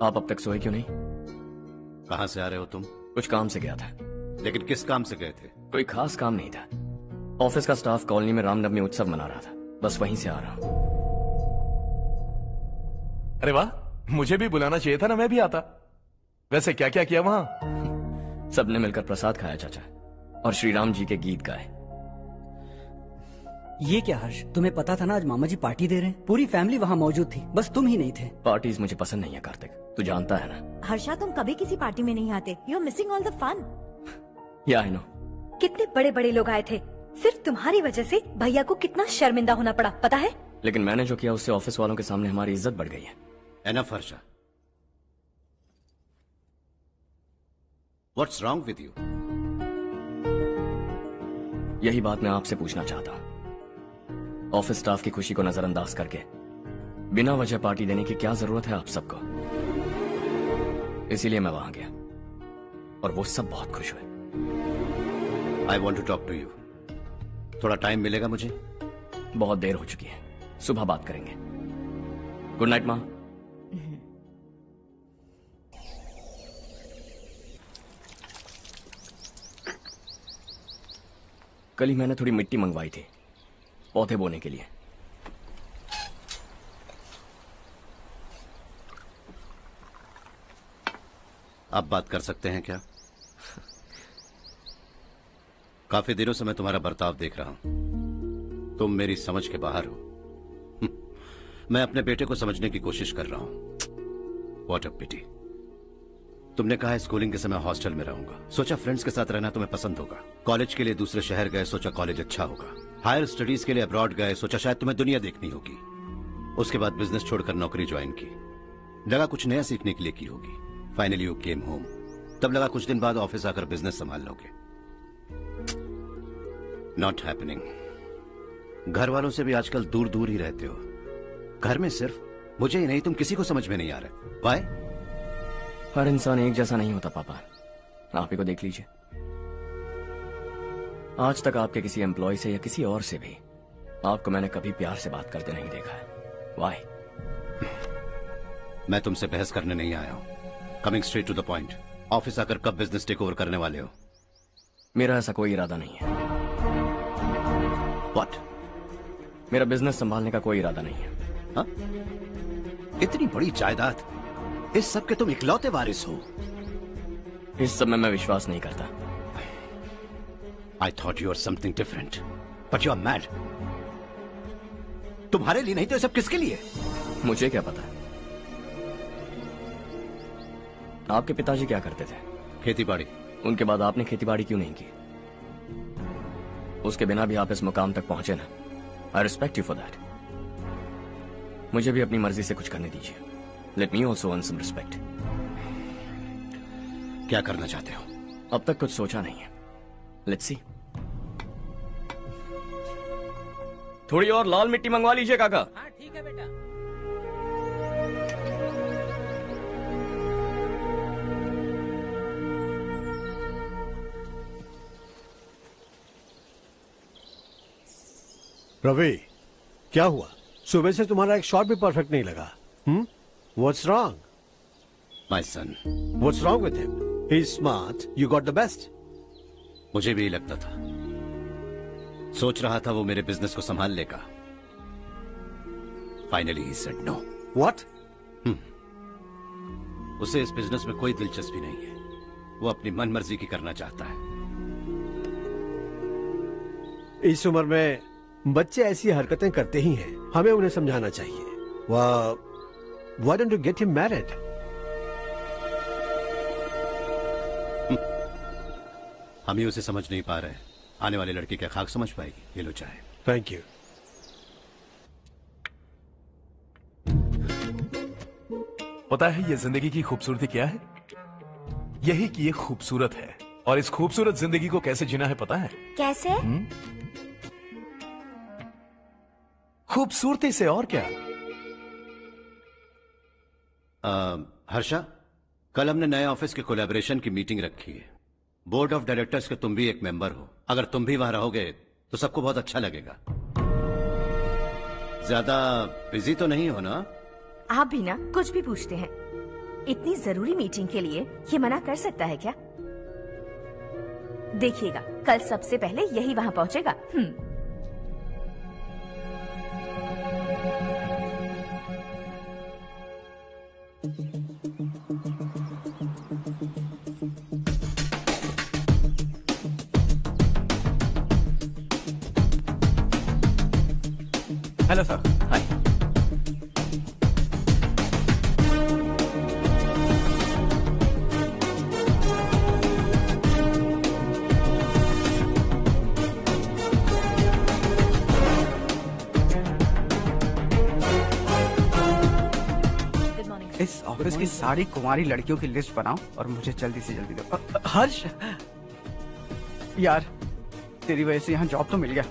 आप अब तक सोए क्यों नहीं? कहां से आ रहे हो तुम? कुछ काम से गया था। लेकिन किस काम से गए थे? कोई खास काम नहीं था। ऑफिस का स्टाफ कॉलोनी में रामनवमी उत्सव मना रहा था, बस वहीं से आ रहा हूं। अरे वाह, मुझे भी बुलाना चाहिए था ना, मैं भी आता। वैसे क्या क्या किया वहां? सबने मिलकर प्रसाद खाया चाचा, और श्री राम जी के गीत गाए। ये क्या हर्ष, तुम्हें पता था ना आज मामा जी पार्टी दे रहे हैं? पूरी फैमिली वहाँ मौजूद थी, बस तुम ही नहीं थे। पार्टीज मुझे पसंद नहीं है कार्तिक, तू जानता है ना। हर्षा, तुम कभी किसी पार्टी में नहीं आते। You are missing all the fun. Yeah I no. कितने बड़े बड़े लोग आए थे, सिर्फ तुम्हारी वजह से भैया को कितना शर्मिंदा होना पड़ा, पता है? लेकिन मैंने जो किया उससे ऑफिस वालों के सामने हमारी इज्जत बढ़ गई है। Enough Harsha, what's wrong with you? यही बात मैं आपसे पूछना चाहता हूँ। ऑफिस स्टाफ की खुशी को नजरअंदाज करके बिना वजह पार्टी देने की क्या जरूरत है आप सबको? इसीलिए मैं वहां गया और वो सब बहुत खुश हुए। I want to talk to you. थोड़ा टाइम मिलेगा मुझे? बहुत देर हो चुकी है, सुबह बात करेंगे। गुड नाइट माँ। कल ही मैंने थोड़ी मिट्टी मंगवाई थी पौधे बोने के लिए। आप बात कर सकते हैं क्या? काफी दिनों से मैं तुम्हारा बर्ताव देख रहा हूं। तुम मेरी समझ के बाहर हो। मैं अपने बेटे को समझने की कोशिश कर रहा हूं। व्हाट अ पिटी। तुमने कहा स्कूलिंग के समय हॉस्टल में रहूंगा, सोचा फ्रेंड्स के साथ रहना तुम्हें पसंद होगा। कॉलेज के लिए दूसरे शहर गए, सोचा कॉलेज अच्छा होगा। हायर स्टडीज के लिए अब्रॉड गए, सोचा शायद तुम्हें दुनिया देखनी होगी। उसके बाद बिजनेस छोड़कर नौकरी ज्वाइन की, लगा कुछ नया सीखने के लिए की होगी। फाइनली यू केम होम, तब लगा कुछ दिन बाद ऑफिस आकर बिजनेस संभाल लोगे। Not happening. घर वालों से भी आजकल दूर दूर ही रहते हो। घर में सिर्फ मुझे ही नहीं, तुम किसी को समझ में नहीं आ रहे। वाई? हर इंसान एक जैसा नहीं होता पापा, आप ही को देख लीजिए। आज तक आपके किसी एम्प्लॉय से या किसी और से भी आपको मैंने कभी प्यार से बात करते नहीं देखा है। वाई? मैं तुमसे बहस करने नहीं आया हूं। Coming straight to the point, office आकर कब बिजनेस टेक ओवर करने वाले हो? मेरा ऐसा कोई इरादा नहीं है। व्हाट? मेरा बिजनेस संभालने का कोई इरादा नहीं है। हा? इतनी बड़ी जायदाद, इस सब के तुम इकलौते वारिस हो। इस सब में मैं विश्वास नहीं करता। I thought you were something different, but you are mad. तुम्हारे लिए नहीं तो ये सब किसके लिए? मुझे क्या पता। आपके पिताजी क्या करते थे? खेतीबाड़ी। उनके बाद आपने खेतीबाड़ी क्यों नहीं की? उसके बिना भी आप इस मुकाम तक पहुंचे ना। I respect you for that. मुझे भी अपनी मर्जी से कुछ करने दीजिए। Let me also earn some respect. क्या करना चाहते हो? अब तक कुछ सोचा नहीं है। Let's see. थोड़ी और लाल मिट्टी मंगवा लीजिए काका। हाँ ठीक है बेटा। रवि, क्या हुआ? सुबह से तुम्हारा एक शॉट भी परफेक्ट नहीं लगा। What's wrong? My son. What's wrong with him? He's smart. You got the best. मुझे भी लगता था। सोच रहा था वो मेरे बिजनेस को संभाल लेगा। Finally he said no. What? उसे इस बिजनेस में कोई दिलचस्पी नहीं है। वो अपनी मनमर्जी की करना चाहता है। इस उम्र में बच्चे ऐसी हरकतें करते ही हैं। हमें उन्हें समझाना चाहिए। Why don't you get him married? हम ही उसे समझ नहीं पा रहे। आने वाली लड़की क्या खाक समझ पाएगी? ये लो चाहे। Thank you. पता है ये जिंदगी की खूबसूरती क्या है? यही कि ये खूबसूरत है, और इस खूबसूरत जिंदगी को कैसे जीना है पता है? कैसे? खूबसूरती से, और क्या। हर्षा, कल हमने नए ऑफिस के कोलैबोरेशन की मीटिंग रखी है। बोर्ड ऑफ डायरेक्टर्स के तुम भी एक मेंबर हो। अगर तुम भी वहां रहोगे तो सबको बहुत अच्छा लगेगा। ज्यादा बिजी तो नहीं हो ना? आप भी ना कुछ भी पूछते हैं। इतनी जरूरी मीटिंग के लिए ये मना कर सकता है क्या? देखिएगा, कल सबसे पहले यही वहाँ पहुँचेगा। Hello sir. हाय। इस ऑफिस की सारी कुंवारी लड़कियों की लिस्ट बनाओ और मुझे जल्दी से जल्दी दो। हर्ष, यार तेरी वजह से यहाँ जॉब तो मिल गया।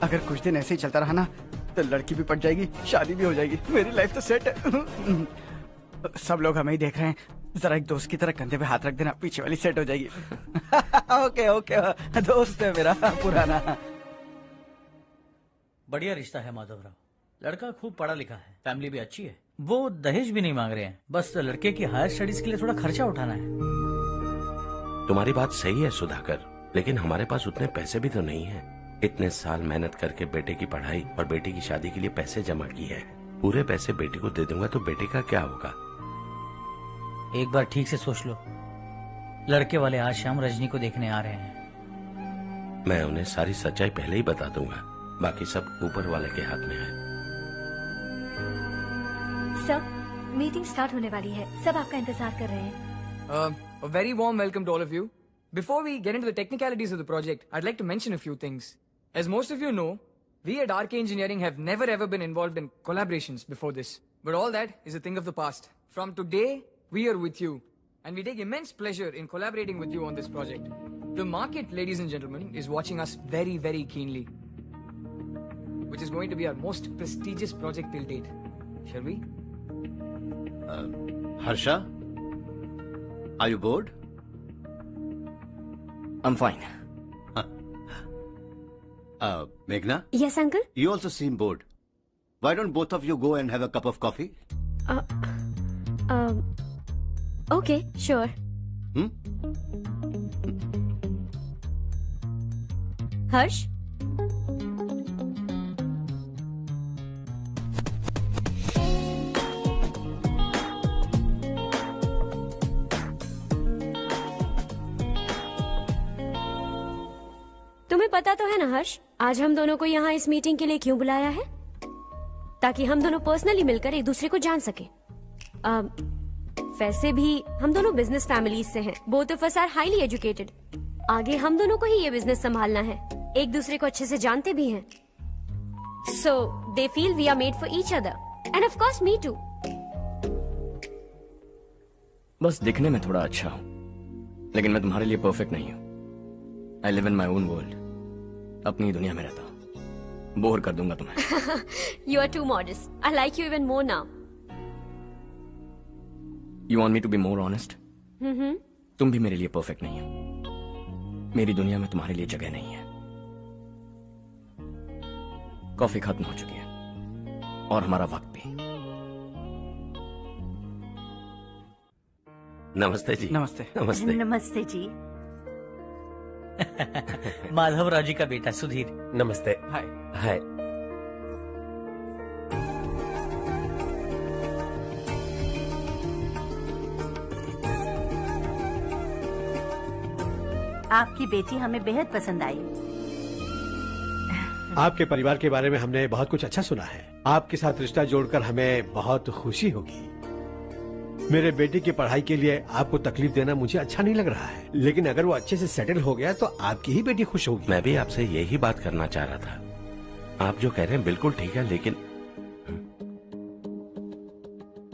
अगर कुछ दिन ऐसे ही चलता रहा ना तो लड़की भी पट जाएगी, शादी भी हो जाएगी, मेरी लाइफ तो सेट है। सब लोग हमें ही देख रहे हैं, जरा एक दोस्त की तरह कंधे पे हाथ रख देना, पीछे वाली सेट हो जाएगी। ओके ओके, दोस्त है मेरा पुराना। बढ़िया रिश्ता है माधवराव, लड़का खूब पढ़ा लिखा है, फैमिली भी अच्छी है, वो दहेज भी नहीं मांग रहे हैं, बस लड़के की हायर स्टडीज के लिए थोड़ा खर्चा उठाना है। तुम्हारी बात सही है सुधाकर, लेकिन हमारे पास उतने पैसे भी तो नहीं हैं। इतने साल मेहनत करके बेटे की पढ़ाई और बेटे की शादी के लिए पैसे जमा किए हैं। पूरे पैसे बेटे को दे दूंगा तो बेटे का क्या होगा? एक बार ठीक से सोच लो, लड़के वाले आज शाम रजनी को देखने आ रहे हैं। मैं उन्हें सारी सच्चाई पहले ही बता दूंगा, बाकी सब ऊपर वाले के हाथ में है। सर, मीटिंग स्टार्ट होने वाली है, सब आपका इंतजार कर रहे हैं। A very warm welcome to all of you. Before we get into the technicalities of the project, I'd like to mention a few things. As most of you know, we at RK Engineering have never ever been involved in collaborations before this. But all that is a thing of the past. From today, we are with you. And we take immense pleasure in collaborating with you on this project. The market, ladies and gentlemen, is watching us very, very keenly. Which is going to be our most prestigious project till date. Shall we? Harsha? Are you bored? I'm fine. Meghna? Yes, uncle. You also seem bored. Why don't both of you go and have a cup of coffee? Okay, sure. Harsh? तुम्हें पता तो है ना हर्ष, आज हम दोनों को यहाँ इस मीटिंग के लिए क्यों बुलाया है? ताकि हम दोनों पर्सनली मिलकर एक दूसरे को जान सके। वैसे भी हम दोनों बिजनेस फैमिलीज से हैं। Both of us are highly educated. आगे हम दोनों को ही ये बिजनेस संभालना है, एक दूसरे को अच्छे से जानते भी हैं। So they feel we are made for each other and of course me too. बस दिखने में थोड़ा अच्छा हूं, लेकिन मैं तुम्हारे लिए परफेक्ट नहीं हूं। I live in my own world, अपनी दुनिया में रहता हूं। बोर कर दूंगा तुम्हें। You are too modest, I like you even more now. You want me to be more honest? तुम भी मेरे लिए परफेक्ट नहीं हो। मेरी दुनिया में तुम्हारे लिए जगह नहीं है। कॉफी खत्म हो चुकी है और हमारा वक्त भी। नमस्ते जी। नमस्ते। नमस्ते। नमस्ते जी। माधवराव जी का बेटा सुधीर। नमस्ते। हाय। हाय। आपकी बेटी हमें बेहद पसंद आई। आपके परिवार के बारे में हमने बहुत कुछ अच्छा सुना है। आपके साथ रिश्ता जोड़कर हमें बहुत खुशी होगी। मेरे बेटे की पढ़ाई के लिए आपको तकलीफ देना मुझे अच्छा नहीं लग रहा है, लेकिन अगर वो अच्छे से सेटल हो गया तो आपकी ही बेटी खुश होगी। मैं भी आपसे यही बात करना चाह रहा था। आप जो कह रहे हैं बिल्कुल ठीक है, लेकिन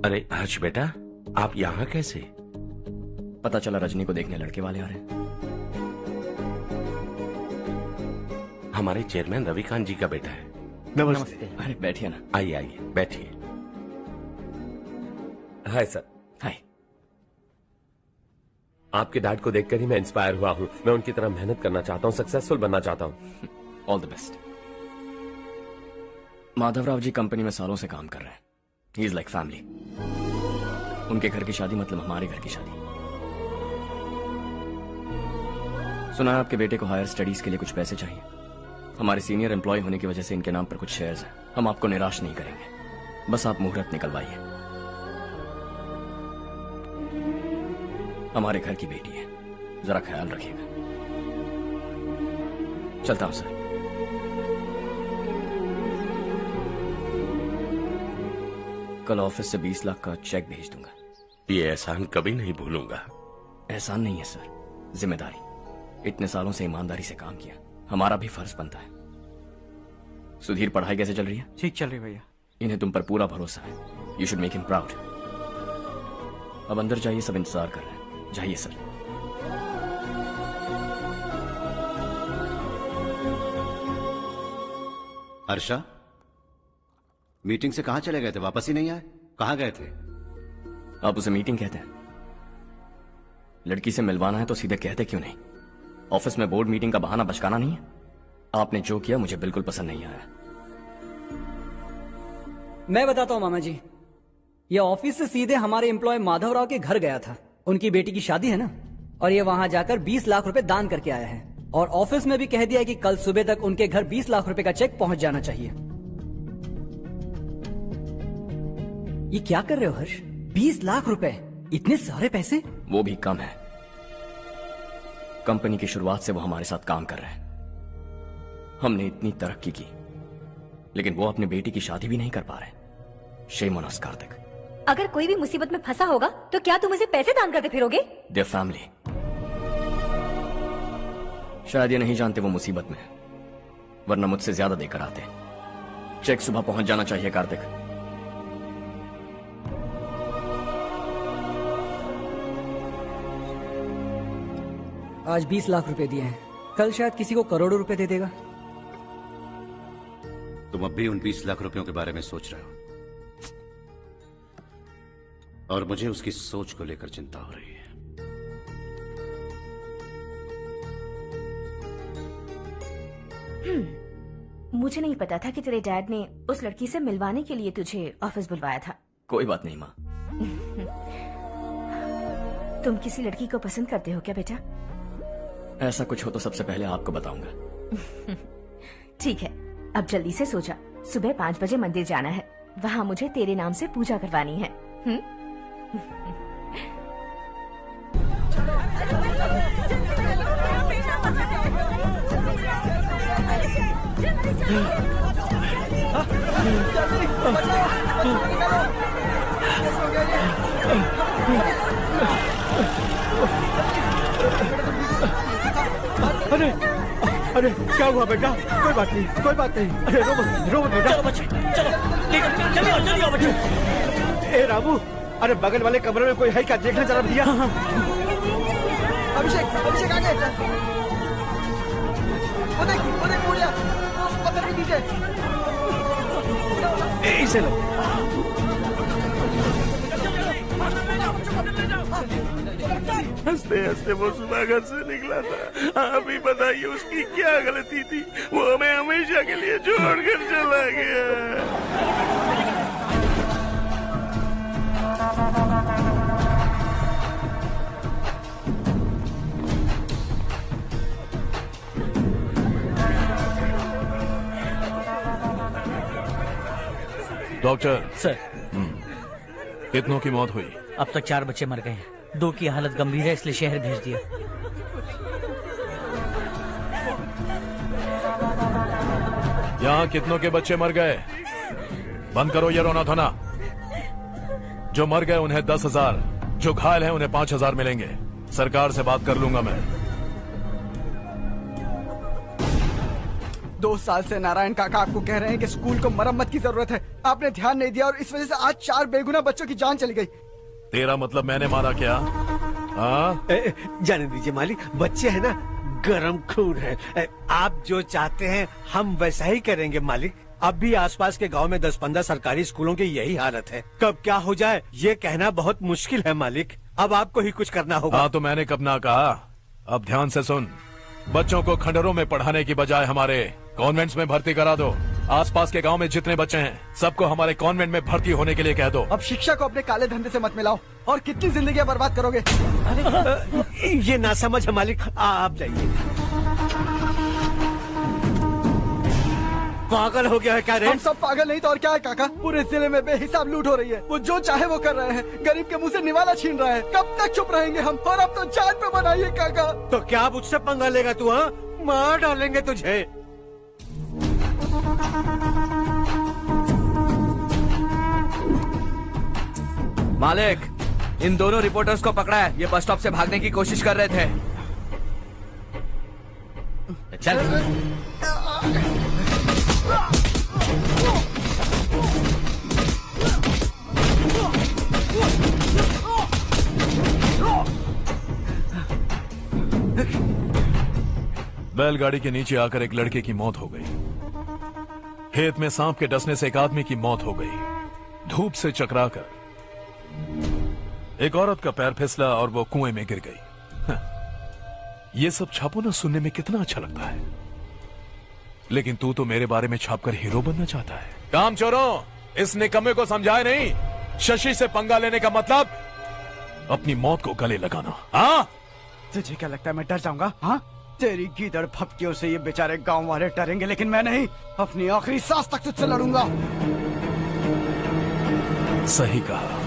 अरे हर्ष बेटा, आप यहाँ कैसे? पता चला रजनी को देखने लड़के वाले आ रहे हैं। हमारे चेयरमैन रविकांत जी का बेटा है। नमस्ते। अरे बैठिए ना। आइए आइए बैठिए। Hi sir. हाय। आपके डैड को देखकर ही मैं इंस्पायर हुआ हूँ। मैं उनकी तरह मेहनत करना चाहता हूँ, सक्सेसफुल बनना चाहता हूँ। All the best. Madhavrao ji company में सालों से काम कर रहे हैं। He is like family. उनके घर की शादी मतलब हमारे घर की शादी। सुना है आपके बेटे को हायर स्टडीज के लिए कुछ पैसे चाहिए। हमारे सीनियर एम्प्लॉय होने की वजह से इनके नाम पर कुछ शेयर्स हैं। हम आपको निराश नहीं करेंगे, बस आप मुहूर्त निकलवाइए। हमारे घर की बेटी है, जरा ख्याल रखिएगा। चलता हूं सर। कल ऑफिस से 20 लाख का चेक भेज दूंगा। ये एहसान कभी नहीं भूलूंगा। एहसान नहीं है सर, जिम्मेदारी। इतने सालों से ईमानदारी से काम किया, हमारा भी फर्ज बनता है। सुधीर, पढ़ाई कैसे चल रही है? ठीक चल रही भैया। इन्हें तुम पर पूरा भरोसा है। You should make him proud. अब अंदर जाइए, सब इंतजार कर रहे हैं। जाइए सर। हर्षा, मीटिंग से कहां चले गए थे? वापस ही नहीं आए? कहां गए थे? आप उसे मीटिंग कहते हैं? लड़की से मिलवाना है तो सीधे कहते क्यों नहीं? ऑफिस में बोर्ड मीटिंग का बहाना बचकाना नहीं है। आपने जो किया मुझे बिल्कुल पसंद नहीं आया। मैं बताता हूँ मामा जी, ये ऑफिस से सीधे हमारे एम्प्लॉय माधव राव के घर गया था। उनकी बेटी की शादी है ना, और ये वहां जाकर 20 लाख रुपए दान करके आया है। और ऑफिस में भी कह दिया कि कल सुबह तक उनके घर 20 लाख रुपए का चेक पहुंच जाना चाहिए। ये क्या कर रहे हो हर्ष? 20 लाख रुपए, इतने सारे पैसे? वो भी कम है। कंपनी की शुरुआत से वो हमारे साथ काम कर रहे हैं। हमने इतनी तरक्की की, लेकिन वो अपनी बेटी की शादी भी नहीं कर पा रहे। Shame on us Kartik. अगर कोई भी मुसीबत में फंसा होगा तो क्या तुम उसे पैसे दान करते फिरोगे? Their family. शायद ये नहीं जानते वो मुसीबत में है, वरना मुझसे ज्यादा देकर आते। चेक सुबह पहुंच जाना चाहिए कार्तिक। आज 20 लाख रुपए दिए हैं, कल शायद किसी को करोड़ों रुपए दे देगा। तुम अब भी उन 20 लाख रुपयों के बारे में सोच रहे हो, और मुझे उसकी सोच को लेकर चिंता हो रही है। मुझे नहीं पता था कि तेरे डैड ने उस लड़की से मिलवाने के लिए तुझे ऑफिस बुलवाया था। कोई बात नहीं माँ। तुम किसी लड़की को पसंद करते हो क्या बेटा? ऐसा कुछ हो तो सबसे पहले आपको बताऊंगा। ठीक है, अब जल्दी से सो जा। सुबह 5 बजे मंदिर जाना है, वहाँ मुझे तेरे नाम से पूजा करवानी है। अरे अरे क्या हुआ बेटा? कोई बात नहीं, कोई बात नहीं। अरे रो मत बेटा। चलो बच्चे, चलो जल्दी आओ बच्चे। ए रामू, अरे बगल वाले कमरे में कोई है क्या? देखना जरा भैया। अभिषेक, अभिषेक आगे। वो देख मुड़िया, पत्थर के नीचे। इसे लो। हंसते हंसते वो सुबह घर से निकला था। आप ही बताइए उसकी क्या गलती थी? वो हमें हमेशा के लिए छोड़कर चला गया। डॉक्टर सर, कितनों की मौत हुई? अब तक 4 बच्चे मर गए हैं। 2 की हालत गंभीर है, इसलिए शहर भेज दिया। यहाँ कितनों के बच्चे मर गए? बंद करो ये रोना धोना। जो मर गए उन्हें 10,000, जो घायल हैं उन्हें 5,000 मिलेंगे। सरकार से बात कर लूंगा मैं। 2 साल से नारायण काका आपको कह रहे हैं कि स्कूल को मरम्मत की जरूरत है। आपने ध्यान नहीं दिया और इस वजह से आज 4 बेगुनाह बच्चों की जान चली गई। तेरा मतलब मैंने मारा क्या? हाँ, जाने दीजिए मालिक, बच्चे हैं ना, गरम खून है। आप जो चाहते हैं हम वैसा ही करेंगे मालिक। अब भी आसपास के गांव में 10-15 सरकारी स्कूलों की यही हालत है। कब क्या हो जाए ये कहना बहुत मुश्किल है मालिक। अब आपको ही कुछ करना होगा। हाँ तो मैंने कब ना कहा। अब ध्यान से सुन, बच्चों को खंडरों में पढ़ाने की बजाय हमारे कॉन्वेंट्स में भर्ती करा दो। आसपास के गांव में जितने बच्चे हैं सबको हमारे कॉन्वेंट में भर्ती होने के लिए कह दो। अब शिक्षा को अपने काले धंधे से मत मिलाओ और कितनी जिंदगियां बर्बाद करोगे? ये ना समझ है मालिक, आप जाइए। पागल हो गया है क्या रे? हम सब पागल नहीं तो और क्या है काका? पूरे जिले में बेहिसाब लूट हो रही है। वो जो चाहे वो कर रहे हैं, गरीब के मुंह से निवाला छीन रहे हैं। कब तक चुप रहेंगे हम? और अब तो जान पे बनाइए काका। तो क्या मुझसे पंगा लेगा तू? हाँ, मार डालेंगे तुझे। मालिक, इन दोनों रिपोर्टर्स को पकड़ा है। ये बस स्टॉप से भागने की कोशिश कर रहे थे। चल। बैलगाड़ी के नीचे आकर एक लड़के की मौत हो गई। खेत में सांप के डसने से एक आदमी की मौत हो गई। धूप से चकराकर एक औरत का पैर फिसला और वो कुएं में गिर गई। ये सब छापो ना, सुनने में कितना अच्छा लगता है, लेकिन तू तो मेरे बारे में छापकर हीरो बनना चाहता है। काम चोरों, इस निकम्मे को समझाए नहीं। शशि से पंगा लेने का मतलब अपनी मौत को गले लगाना। हाँ, तुझे क्या लगता है मैं डर जाऊंगा? हाँ, तेरी गीदड़ फपकियों से ये बेचारे गांव वाले डरेंगे, लेकिन मैं नहीं। अपनी आखिरी सांस तक तुझसे लड़ूंगा। सही कहा।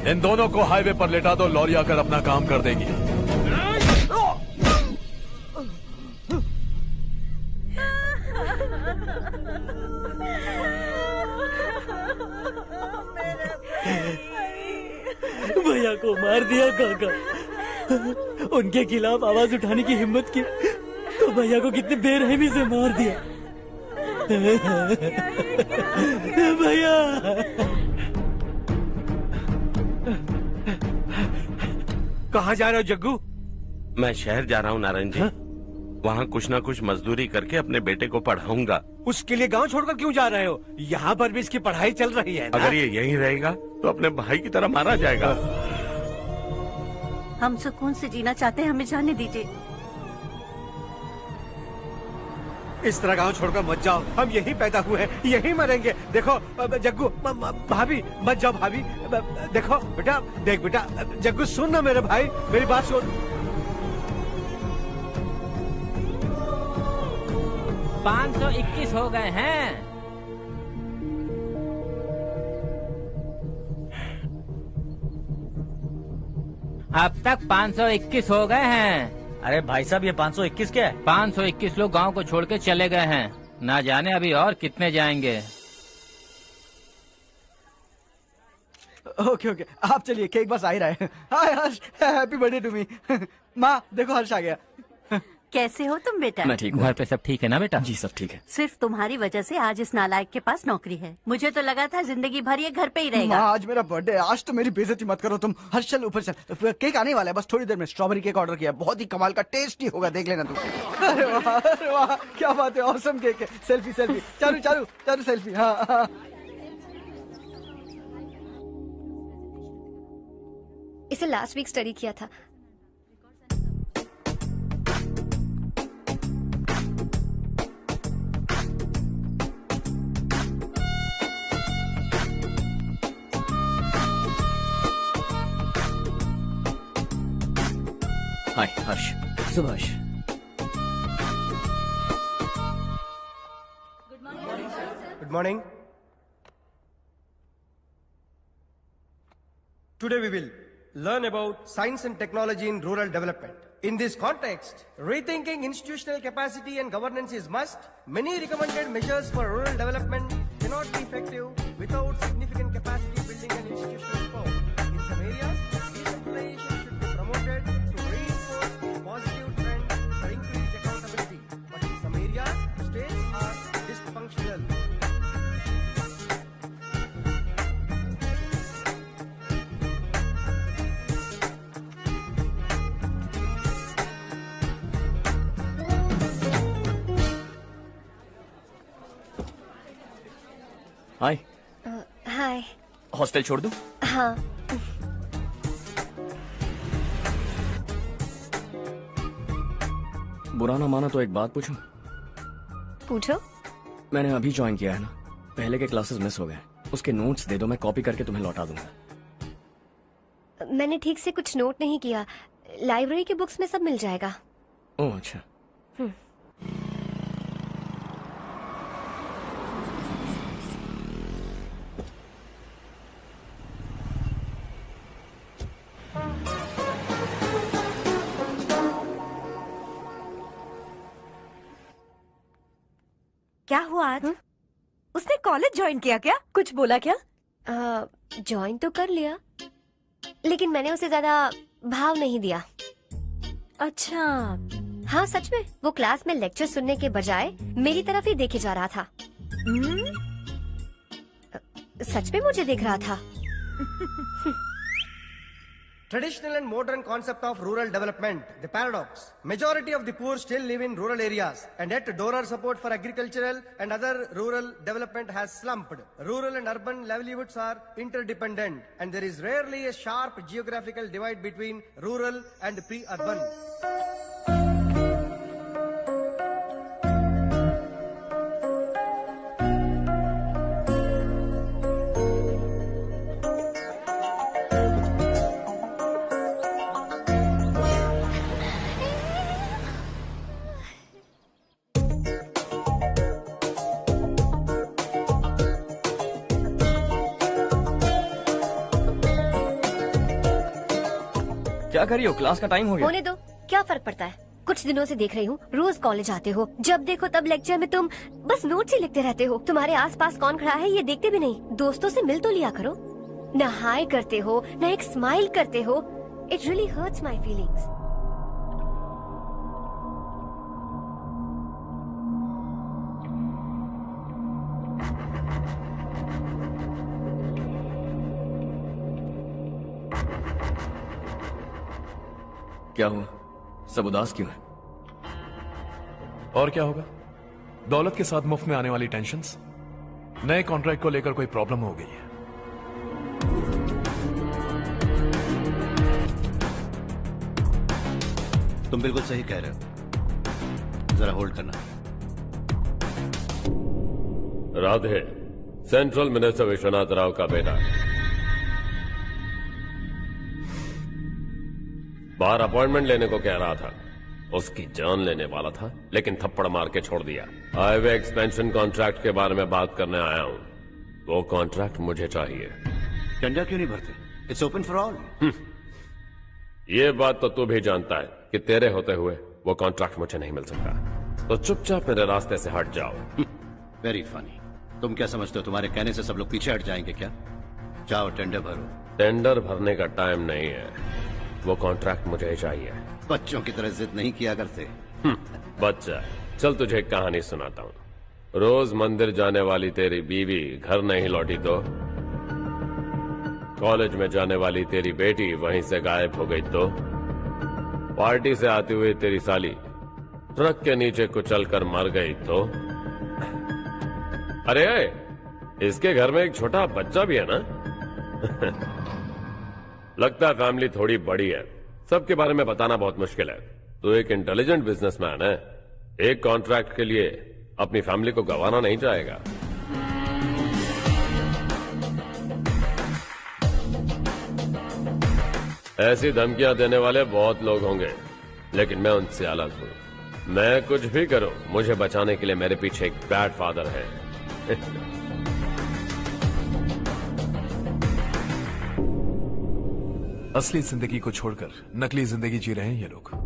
इन दोनों को हाईवे पर लेटा दो, लॉरी आकर अपना काम कर देगी। भैया को मार दिया काका। उनके खिलाफ आवाज उठाने की हिम्मत की तो भैया को कितने बेरहमी से मार दिया। भैया कहाँ जा रहे हो जग्गू? मैं शहर जा रहा हूँ नारायण जी। वहाँ कुछ ना कुछ मजदूरी करके अपने बेटे को पढ़ाऊंगा। उसके लिए गांव छोड़कर क्यों जा रहे हो? यहाँ पर भी इसकी पढ़ाई चल रही है ना? अगर ये यहीं रहेगा तो अपने भाई की तरह मारा जाएगा। हम सुकून से जीना चाहते हैं, हमें जाने दीजिए। इस तरह गांव छोड़कर मत जाओ। हम यहीं पैदा हुए हैं, यहीं मरेंगे। देखो जग्गू, भाभी मत जाओ। भाभी देखो बेटा, देख बेटा, जग्गू सुन ना मेरे भाई, मेरी बात सुन। 521 हो गए हैं। अब तक 521 हो गए हैं। अरे भाई साहब, ये 521 क्या है? 521 लोग गांव को छोड़ के चले गए हैं। ना जाने अभी और कितने जाएंगे। ओके ओके, आप चलिए, केक बस आ ही रहा है। हाय हर्ष, हैप्पी बर्थडे टू मी। माँ देखो, हर्ष आ गया। कैसे हो तुम बेटा? मैं ठीक हूँ। घर पे सब ठीक है ना बेटा? जी सब ठीक है। सिर्फ तुम्हारी वजह से आज इस नालायक के पास नौकरी है। मुझे तो लगा था जिंदगी भर ये घर पे ही रहेगा। आज मेरा बर्थडे, आज तो मेरी बेइज्जती मत करो तुम। हर्ष चल ऊपर चल, केक आने वाला है बस थोड़ी देर में। स्ट्रॉबेरी केक ऑर्डर किया, बहुत ही कमाल का, टेस्टी होगा, देख लेना तू। अरे वाह, क्या बात है, ऑसम केक है। सेल्फी सेल्फी, चालू चालू चालू सेल्फी। हाँ, इसे लास्ट वीक स्टडी किया था। हाय हर्ष। Subhash. Good morning. Today we will learn about science and technology in rural development. In this context, rethinking institutional capacity and governance is must. Many recommended measures for rural development cannot be effective without significant capacity building and institutional support. In some areas, decentralization should be promoted to reinforce positive trends for increased accountability. But in some areas, states are dysfunctional. Hi. Hi. Hostel छोड़ दूं? हाँ। बुरा ना माना तो एक बात पूछूं? पूछो। मैंने अभी ज्वाइन किया है ना, पहले के क्लासेस मिस हो गए। उसके नोट्स दे दो, मैं कॉपी करके तुम्हें लौटा दूंगा। मैंने ठीक से कुछ नोट नहीं किया। लाइब्रेरी के बुक्स में सब मिल जाएगा। ओह अच्छा। क्या हुआ आज? उसने कॉलेज ज्वाइन किया क्या? कुछ बोला क्या? ज्वाइन तो कर लिया, लेकिन मैंने उसे ज्यादा भाव नहीं दिया। अच्छा। हाँ सच में, वो क्लास में लेक्चर सुनने के बजाय मेरी तरफ ही देखे जा रहा था। सच में मुझे देख रहा था। Traditional and modern concept of rural development, the paradox. Majority of the poor still live in rural areas, and yet donor support for agricultural and other rural development has slumped. Rural and urban livelihoods are interdependent, and there is rarely a sharp geographical divide between rural and pre-urban. क्या करी हो? Class का time हो गया। होने दो, क्या फर्क पड़ता है। कुछ दिनों से देख रही हूँ, रोज कॉलेज आते हो, जब देखो तब लेक्चर में तुम बस नोट्स ही लिखते रहते हो। तुम्हारे आसपास कौन खड़ा है ये देखते भी नहीं। दोस्तों से मिल तो लिया करो। न हाय करते हो, न एक स्माइल करते हो। It really hurts my feelings. क्या हुआ? सब उदास क्यों है? और क्या होगा? दौलत के साथ मुफ्त में आने वाली टेंशन्स। नए कॉन्ट्रैक्ट को लेकर कोई प्रॉब्लम हो गई है। तुम बिल्कुल सही कह रहे हो। जरा होल्ड करना। राधे सेंट्रल मिनिस्टर विश्वनाथ राव का बेटा। बाहर अपॉइंटमेंट लेने को कह रहा था। उसकी जान लेने वाला था, लेकिन थप्पड़ मार के छोड़ दिया। हाईवे एक्सपेंशन कॉन्ट्रैक्ट के बारे में बात करने आया हूं। वो कॉन्ट्रैक्ट मुझे चाहिए। टेंडर क्यों नहीं भरते? It's open for all. ये बात तो तू भी जानता है कि तेरे होते हुए वो कॉन्ट्रैक्ट मुझे नहीं मिल सकता। तो चुपचाप मेरे रास्ते से हट जाओ। Very funny. तुम क्या समझते हो तुम्हारे कहने से सब लोग पीछे हट जाएंगे क्या? जाओ टेंडर भरो। टेंडर भरने का टाइम नहीं है। वो कॉन्ट्रैक्ट मुझे चाहिए। बच्चों की तरह जिद नहीं किया करते। बच्चा, चल तुझे एक कहानी सुनाता हूँ। रोज मंदिर जाने वाली तेरी बीवी घर नहीं लौटी तो कॉलेज में जाने वाली तेरी बेटी वहीं से गायब हो गई तो पार्टी से आती हुई तेरी साली ट्रक के नीचे कुचल कर मर गई तो अरे इसके घर में एक छोटा बच्चा भी है ना। लगता है फैमिली थोड़ी बड़ी है। सबके बारे में बताना बहुत मुश्किल है। तो एक इंटेलिजेंट बिजनेसमैन है, एक कॉन्ट्रैक्ट के लिए अपनी फैमिली को गंवाना नहीं चाहेगा। ऐसी धमकियां देने वाले बहुत लोग होंगे, लेकिन मैं उनसे अलग हूं। मैं कुछ भी करूं, मुझे बचाने के लिए मेरे पीछे एक बैड फादर है। असली जिंदगी को छोड़कर नकली जिंदगी जी रहे हैं ये लोग।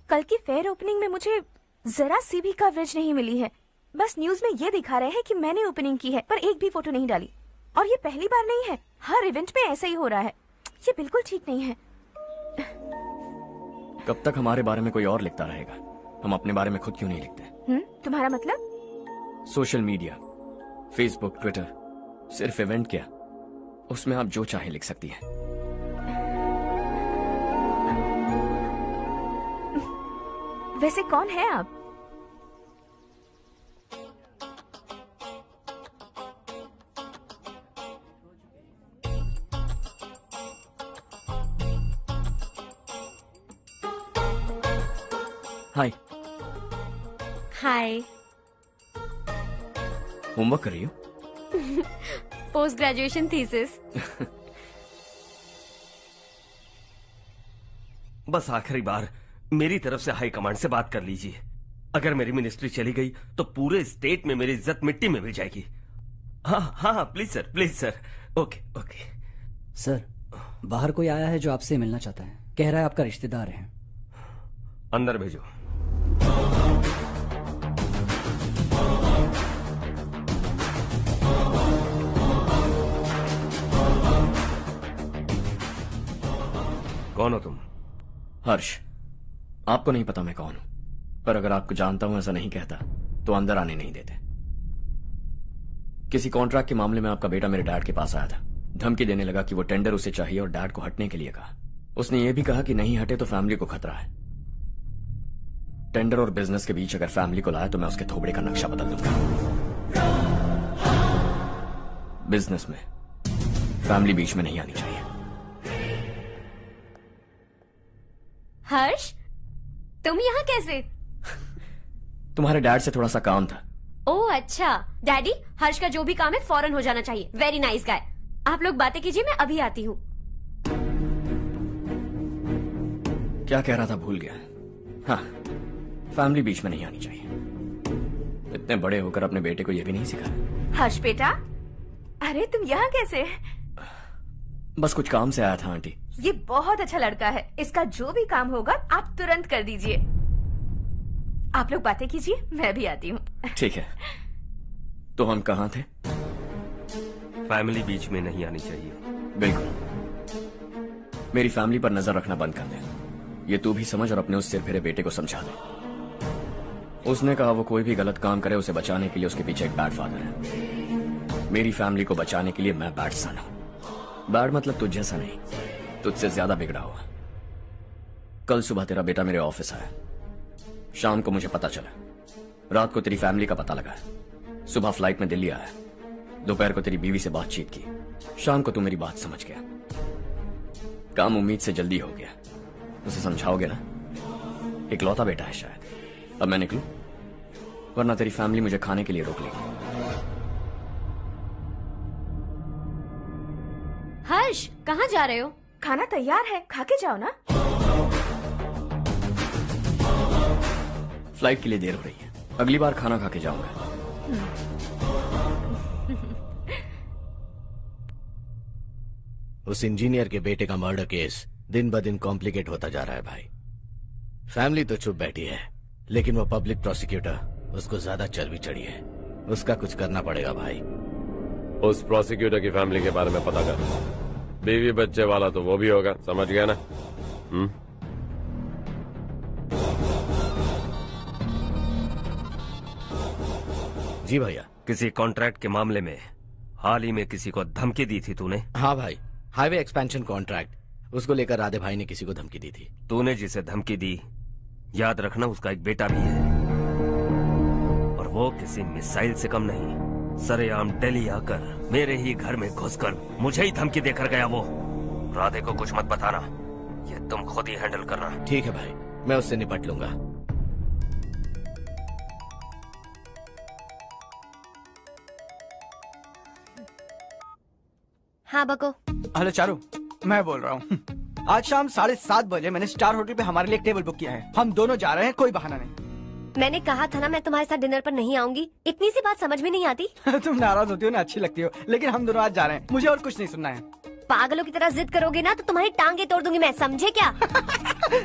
कल की फेयर ओपनिंग में मुझे जरा सी भी कवरेज नहीं मिली है। बस न्यूज में ये दिखा रहे हैं कि मैंने ओपनिंग की है, पर एक भी फोटो नहीं डाली। और ये पहली बार नहीं है, हर इवेंट में ऐसा ही हो रहा है। ये बिल्कुल ठीक नहीं है। कब तक हमारे बारे में कोई और लिखता रहेगा? हम अपने बारे में खुद क्यों नहीं लिखते? तुम्हारा मतलब? सोशल मीडिया, फेसबुक, ट्विटर, सिर्फ इवेंट क्या, उसमें आप जो चाहे लिख सकती हैं। वैसे कौन है आप? हाय। हाय। होमवर्क कर रही हो? Post graduation thesis. बस आखिरी बार मेरी तरफ से हाई कमांड से बात कर लीजिए। अगर मेरी मिनिस्ट्री चली गई तो पूरे स्टेट में मेरी इज्जत मिट्टी में मिल जाएगी। हाँ हाँ please sir, please sir. Okay okay. Sir, बाहर कोई आया है जो आपसे मिलना चाहता है। कह रहा है आपका रिश्तेदार है। अंदर भेजो। कौन हो तुम? हर्ष। आपको नहीं पता मैं कौन हूं, पर अगर आपको जानता हूं ऐसा नहीं कहता तो अंदर आने नहीं देते। किसी कॉन्ट्रैक्ट के मामले में आपका बेटा मेरे डैड के पास आया था। धमकी देने लगा कि वो टेंडर उसे चाहिए और डैड को हटने के लिए कहा। उसने ये भी कहा कि नहीं हटे तो फैमिली को खतरा है। टेंडर और बिजनेस के बीच अगर फैमिली को लाया तो मैं उसके थोबड़े का नक्शा बदल दूंगा। बिजनेस में फैमिली बीच में नहीं आनी चाहिए। हर्ष, तुम यहाँ कैसे? तुम्हारे डैड से थोड़ा सा काम था। ओह अच्छा। डैडी, हर्ष का जो भी काम है फौरन हो जाना चाहिए। Very nice guy. आप लोग बातें कीजिए, मैं अभी आती हूँ। क्या कह रहा था भूल गया। हाँ, फैमिली बीच में नहीं आनी चाहिए। इतने बड़े होकर अपने बेटे को यह भी नहीं सिखाया। हर्ष बेटा, अरे तुम यहाँ कैसे? बस कुछ काम से आया था आंटी। ये बहुत अच्छा लड़का है। इसका जो भी काम होगा आप तुरंत कर दीजिए। आप लोग बातें कीजिए, मैं भी आती हूँ। ठीक है। तो हम कहाँ थे? फैमिली बीच में नहीं आनी चाहिए। बिल्कुल। मेरी फैमिली पर नजर रखना बंद कर दे। ये तू भी समझ और अपने उस सिर फिरे बेटे को समझा दे। उसने कहा वो कोई भी गलत काम करे उसे बचाने के लिए उसके पीछे एक बैड फादर है। मेरी फैमिली को बचाने के लिए मैं बैड सन हूं। बैड मतलब तुझ जैसा नहीं, तुझसे ज्यादा बिगड़ा हुआ। कल सुबह तेरा बेटा मेरे ऑफिस आया। शाम को मुझे पता चला। रात को तेरी फैमिली का पता लगा। सुबह फ्लाइट में दिल्ली आया। दोपहर को तेरी बीवी से बातचीत की। शाम को तू मेरी बात समझ गया। काम उम्मीद से जल्दी हो गया। उसे समझाओगे ना? इकलौता बेटा है शायद। अब मैं निकलूं, वरना तेरी फैमिली मुझे खाने के लिए रोक लेगी। हर्ष, कहाँ जा रहे हो? खाना तैयार है, खा के जाओ ना। फ्लाइट के लिए देर हो रही है। अगली बार खाना खा के जाऊंगा। उस इंजीनियर के बेटे का मर्डर केस दिन ब दिन कॉम्प्लिकेट होता जा रहा है भाई। फैमिली तो चुप बैठी है, लेकिन वो पब्लिक प्रोसिक्यूटर, उसको ज्यादा चर्बी चढ़ी है। उसका कुछ करना पड़ेगा भाई। उस प्रोसिक्यूटर की फैमिली के बारे में पता कर। बीवी बच्चे वाला तो वो भी होगा, समझ गया ना? जी भैया। किसी कॉन्ट्रैक्ट के मामले में हाल ही में किसी को धमकी दी थी तूने? हाँ भाई, हाईवे एक्सपेंशन कॉन्ट्रैक्ट, उसको लेकर राधे भाई ने किसी को धमकी दी थी। तूने जिसे धमकी दी, याद रखना उसका एक बेटा भी है, और वो किसी मिसाइल से कम नहीं। सरेआम दिल्ली आकर मेरे ही घर में घुसकर मुझे ही धमकी देकर गया वो। राधे को कुछ मत बताना, ये तुम खुद ही हैंडल करना। ठीक है भाई, मैं उससे निपट लूंगा। हाँ बको। हेलो चारू, मैं बोल रहा हूँ। आज शाम 7:30 बजे मैंने स्टार होटल पे हमारे लिए एक टेबल बुक किया है। हम दोनों जा रहे हैं, कोई बहाना नहीं। मैंने कहा था ना मैं तुम्हारे साथ डिनर पर नहीं आऊंगी। इतनी सी बात समझ में नहीं आती? तुम नाराज होती हो ना, अच्छी लगती हो, लेकिन हम दोनों आज जा रहे हैं। मुझे और कुछ नहीं सुनना है। पागलों की तरह जिद करोगे ना तो तुम्हारी टांगे तोड़ दूंगी मैं, समझे क्या?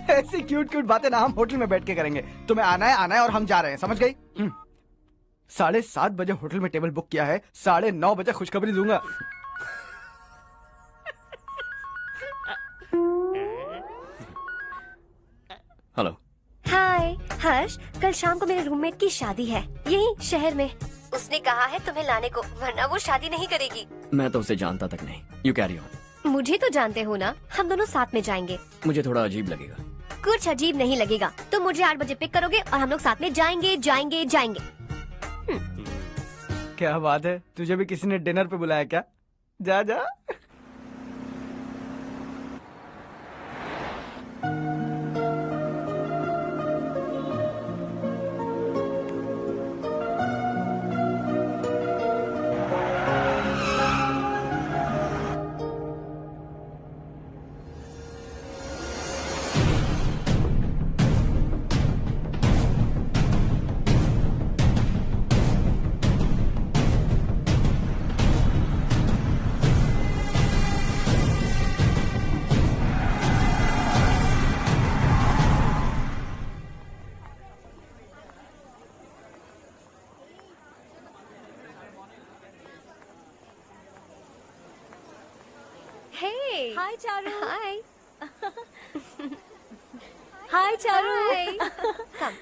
ऐसी क्यूट क्यूट बातें ना हम होटल में बैठ के करेंगे। तुम्हें आना है और हम जा रहे हैं, समझ गई? 7:30 बजे होटल में टेबल बुक किया है, 9:30 बजे खुशखबरी दूंगा। हेलो। हाय हर्ष, कल शाम को मेरे रूममेट की शादी है, यही शहर में। उसने कहा है तुम्हें लाने को, वरना वो शादी नहीं करेगी। मैं तो उसे जानता तक नहीं। You carry on. मुझे तो जानते हो ना, हम दोनों साथ में जाएंगे। मुझे थोड़ा अजीब लगेगा। कुछ अजीब नहीं लगेगा। तुम मुझे 8 बजे पिक करोगे और हम लोग साथ में जाएंगे जाएंगे जाएंगे। क्या बात है, तुझे भी किसी ने डिनर पे बुलाया क्या? जा जा। Hey. Hi, Charu. Hi. Hi, Charu. Hi. Come.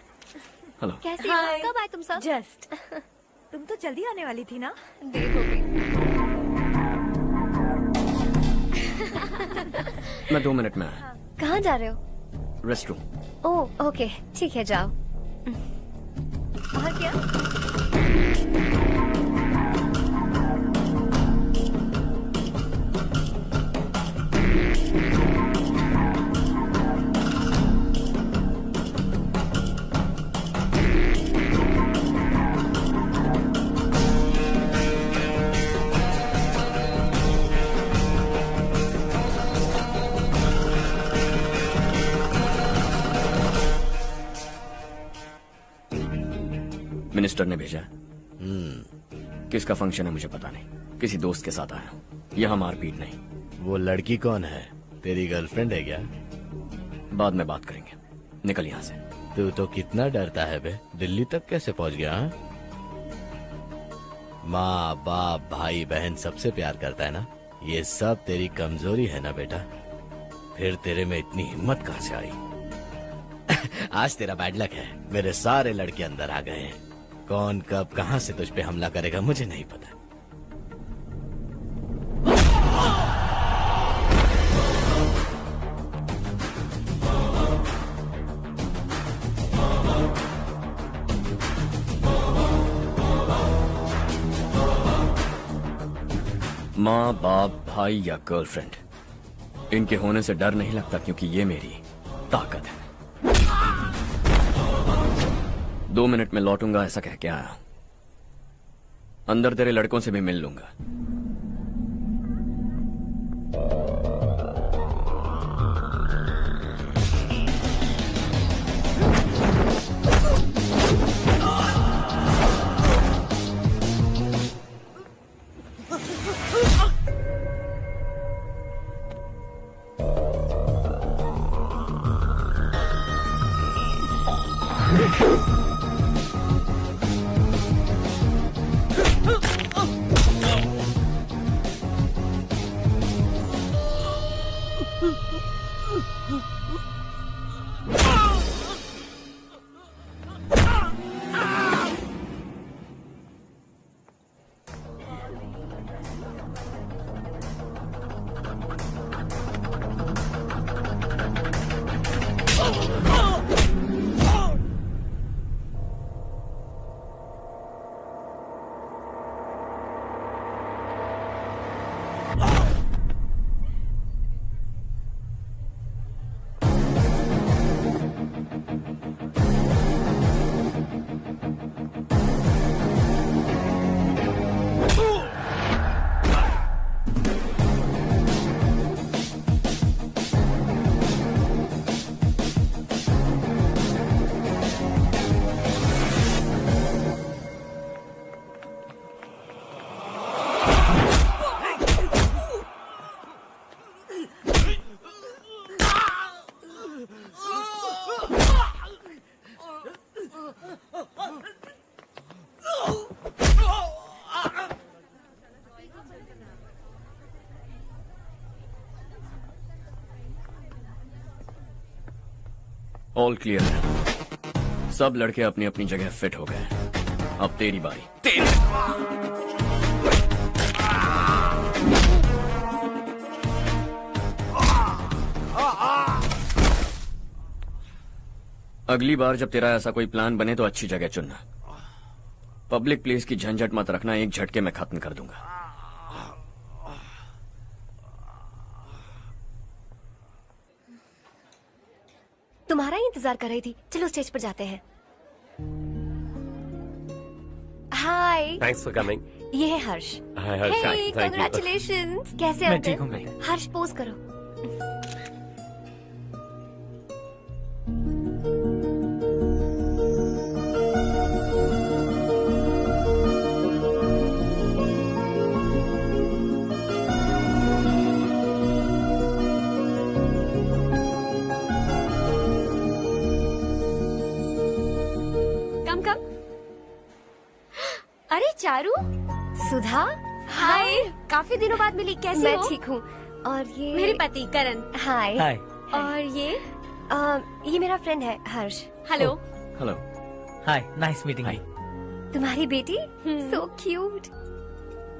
Hello. कैसी हो? कब आए तुम सब? Just. तुम तो जल्दी आने वाली थी ना? देर हो गई। मैं 2 मिनट में आया। कहाँ जा रहे हो? Rest room. ओह ओके, ठीक है, जाओ। और क्या? मिनिस्टर ने भेजा है। किसका फंक्शन है मुझे पता नहीं। किसी दोस्त के साथ आया हूँ। यहाँ मारपीट नहीं। वो लड़की कौन है? तेरी गर्लफ्रेंड है क्या? बाद में बात करेंगे। निकल यहाँ से। तू तो कितना डरता है बे। दिल्ली तक कैसे पहुँच गया? हाँ? माँ बाप भाई बहन सबसे प्यार करता है ना? ये सब तेरी कमजोरी है ना बेटा? फिर तेरे में इतनी हिम्मत कहाँ से आई? आज तेरा बैड लक है। मेरे सारे लड़के अंदर आ गए हैं। कौन कब कहां से तुझ पे हमला करेगा मुझे नहीं पता। माँ बाप भाई या गर्लफ्रेंड, इनके होने से डर नहीं लगता क्योंकि ये मेरी ताकत है। 2 मिनट में लौटूंगा ऐसा कह के आया। अंदर तेरे लड़कों से भी मिल लूंगा। ऑल क्लियर है। सब लड़के अपनी अपनी जगह फिट हो गए। अब तेरी बारी। अगली बार जब तेरा ऐसा कोई प्लान बने तो अच्छी जगह चुनना। पब्लिक प्लेस की झंझट मत रखना, एक झटके में खत्म कर दूंगा। तुम्हारा ही इंतजार कर रही थी। चलो स्टेज पर जाते हैं। हाय। Thanks for coming. ये है Harsh. Hi Harsh, thank you. Congratulations. कैसे मैं हो ठीक हूँ अंकल? बेटा। हर्ष पोज करो। कम कम। अरे चारू। सुधा। हाय। काफी दिनों बाद मिली, कैसी मैं हो? ठीक हूँ। और ये मेरे पति करण। हाय। हाय। और ये मेरा फ्रेंड है Harsh. Hello. Hello. Hi, nice meeting you. तुम्हारी बेटी सो क्यूट।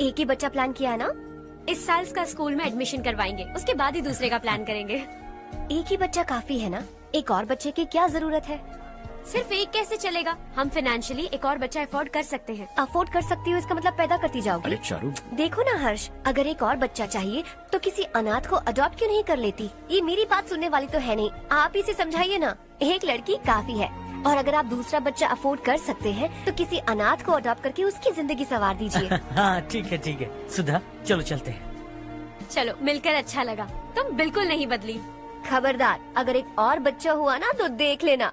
एक ही बच्चा प्लान किया है ना? इस साल इसका स्कूल में एडमिशन करवाएंगे, उसके बाद ही दूसरे का प्लान करेंगे। एक ही बच्चा काफी है ना? एक और बच्चे की क्या जरूरत है? सिर्फ एक कैसे चलेगा? हम फाइनेंशियली एक और बच्चा अफोर्ड कर सकते हैं। अफोर्ड कर सकती हो इसका मतलब पैदा करती जाओगी? अरे चारू, देखो ना हर्ष, अगर एक और बच्चा चाहिए तो किसी अनाथ को अडॉप्ट क्यों नहीं कर लेती? ये मेरी बात सुनने वाली तो है नहीं, आप ही से समझाइए ना। एक लड़की काफी है, और अगर आप दूसरा बच्चा अफोर्ड कर सकते हैं तो किसी अनाथ को अडॉप्ट करके उसकी जिंदगी संवार दीजिए। हाँ ठीक है ठीक है। सुधा चलो चलते हैं। चलो, मिलकर अच्छा लगा। तुम बिल्कुल नहीं बदली। खबरदार, अगर एक और बच्चा हुआ ना तो देख लेना।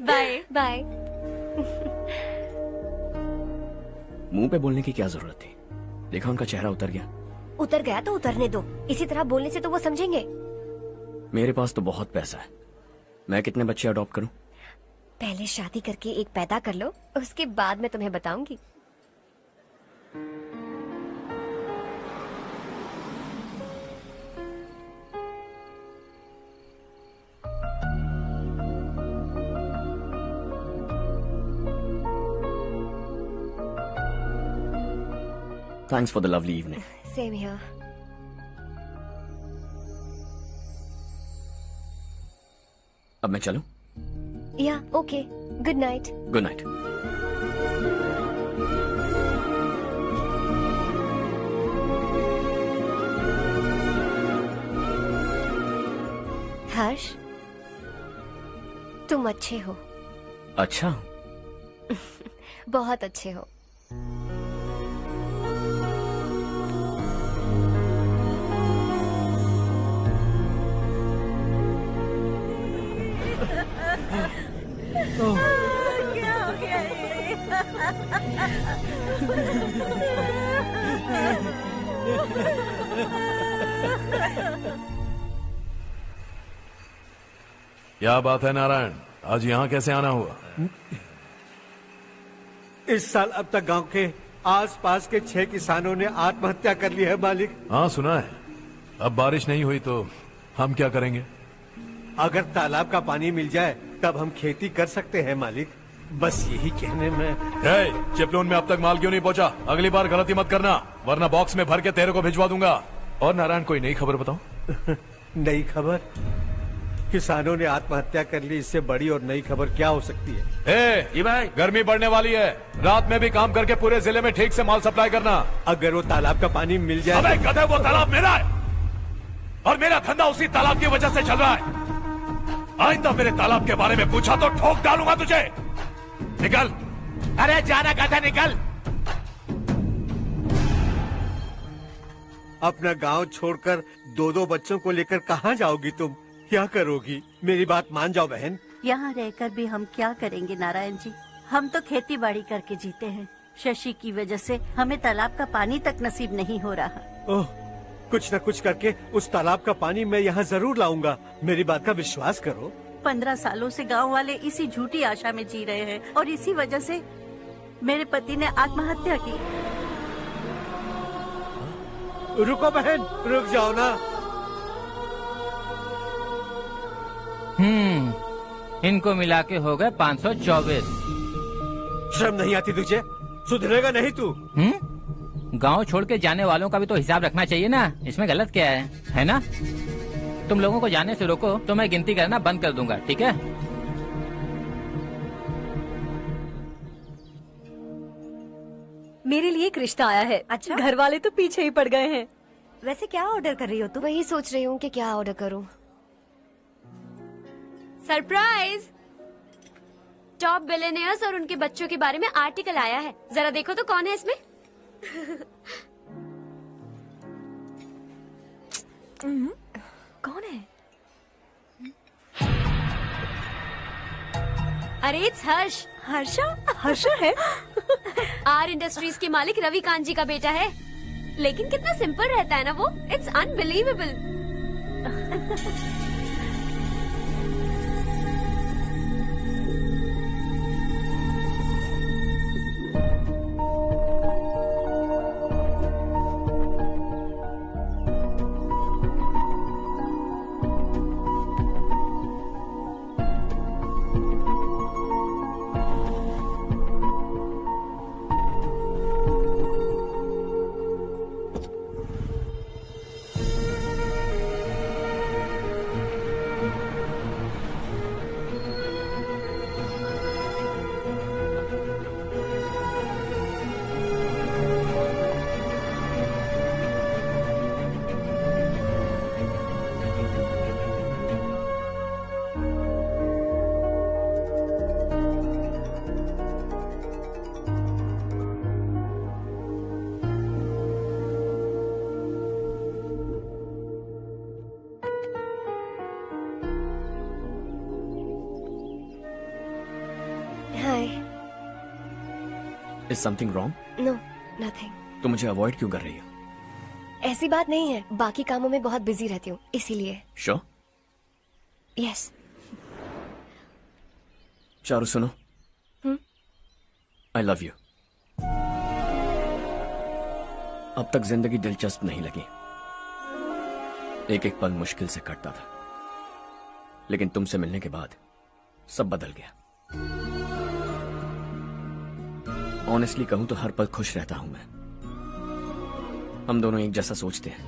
Bye bye. मुंह पे बोलने की क्या जरूरत थी? देखा उनका चेहरा उतर गया। उतर गया तो उतरने दो, इसी तरह बोलने से तो वो समझेंगे। मेरे पास तो बहुत पैसा है, मैं कितने बच्चे अडॉप्ट करूं? पहले शादी करके एक पैदा कर लो, उसके बाद मैं तुम्हें बताऊंगी। Thanks for the lovely evening. Same here. अब मैं चलूं? Yeah, okay. Good night. Good night. Harsh, तुम अच्छे हो। अच्छा, बहुत अच्छे हो। क्या हो गया क्या बात है नारायण, आज यहाँ कैसे आना हुआ? इस साल अब तक गांव के आसपास के 6 किसानों ने आत्महत्या कर ली है मालिक। हाँ सुना है। अब बारिश नहीं हुई तो हम क्या करेंगे? अगर तालाब का पानी मिल जाए तब हम खेती कर सकते हैं मालिक। बस यही कहने में। चिपलून में अब तक माल क्यों नहीं पहुंचा? अगली बार गलती मत करना, वरना बॉक्स में भर के तेरे को भिजवा दूंगा। और नारायण, कोई नई खबर बताओ। नई खबर? किसानों ने आत्महत्या कर ली, इससे बड़ी और नई खबर क्या हो सकती है? ये भाई, गर्मी बढ़ने वाली है, रात में भी काम करके पूरे जिले में ठीक से माल सप्लाई करना। अगर वो तालाब का पानी मिल जाए। अबे गधे, वो तालाब मेरा है और मेरा धंधा उसी तालाब की वजह से चल रहा है। आइंदा मेरे तालाब के बारे में पूछा तो ठोक डालूंगा तुझे। निकल। अरे जाना गधा, निकल। अपना गांव छोड़कर 2-2 बच्चों को लेकर कहाँ जाओगी तुम? क्या करोगी? मेरी बात मान जाओ बहन। यहाँ रहकर भी हम क्या करेंगे नारायण जी? हम तो खेती बाड़ी करके जीते हैं। शशि की वजह से हमें तालाब का पानी तक नसीब नहीं हो रहा। ओह, कुछ न कुछ करके उस तालाब का पानी मैं यहाँ जरूर लाऊंगा। मेरी बात का विश्वास करो। 15 सालों से गांव वाले इसी झूठी आशा में जी रहे हैं और इसी वजह से मेरे पति ने आत्महत्या की। रुको बहन, रुक जाओ ना। इनको मिला के हो गए 524। शर्म नहीं आती तुझे? सुधरेगा नहीं तू? गांव छोड़ के जाने वालों का भी तो हिसाब रखना चाहिए ना। इसमें गलत क्या है ना? तुम लोगों को जाने से रोको तो मैं गिनती करना बंद कर दूंगा, ठीक है? मेरे लिए एक रिश्ता आया है। अच्छा? घर वाले तो पीछे ही पड़ गए हैं। वैसे क्या ऑर्डर कर रही हो तुम? वही सोच रही हूँ कि क्या ऑर्डर करूँ। सरप्राइज! टॉप बिलियनियर्स और उनके बच्चों के बारे में आर्टिकल आया है। जरा देखो तो कौन है इसमें। कौन है? अरे इट्स हर्ष। हर्षा है? आर इंडस्ट्रीज के मालिक रवि कांत जी का बेटा है। लेकिन कितना सिंपल रहता है ना वो। It's unbelievable. Is something wrong? No, nothing. तो मुझे अवॉइड क्यों कर रही हो? ऐसी बात नहीं है, बाकी कामों में बहुत बिजी रहती हूँ इसीलिए। Sure? Yes. चारू सुनो। I love you. अब तक जिंदगी दिलचस्प नहीं लगी। एक एक पल मुश्किल से कटता था, लेकिन तुमसे मिलने के बाद सब बदल गया। ऑनेस्टली कहूं तो हर पल खुश रहता हूं मैं। हम दोनों एक जैसा सोचते हैं,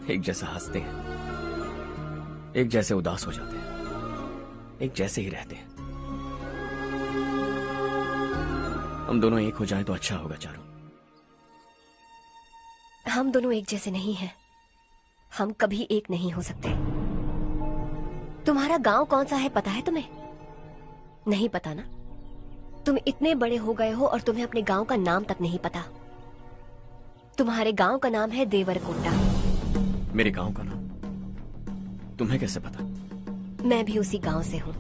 एक जैसा हंसते हैं, एक जैसे उदास हो जाते हैं, एक जैसे ही रहते हैं। हम दोनों एक हो जाएं तो अच्छा होगा चारू। हम दोनों एक जैसे नहीं हैं। हम कभी एक नहीं हो सकते। तुम्हारा गांव कौन सा है पता है तुम्हें? नहीं पता ना? तुम इतने बड़े हो गए हो और तुम्हें अपने गांव का नाम तक नहीं पता। तुम्हारे गांव का नाम है देवरकोंडा। मेरे गांव का नाम तुम्हें कैसे पता? मैं भी उसी गांव से हूँ।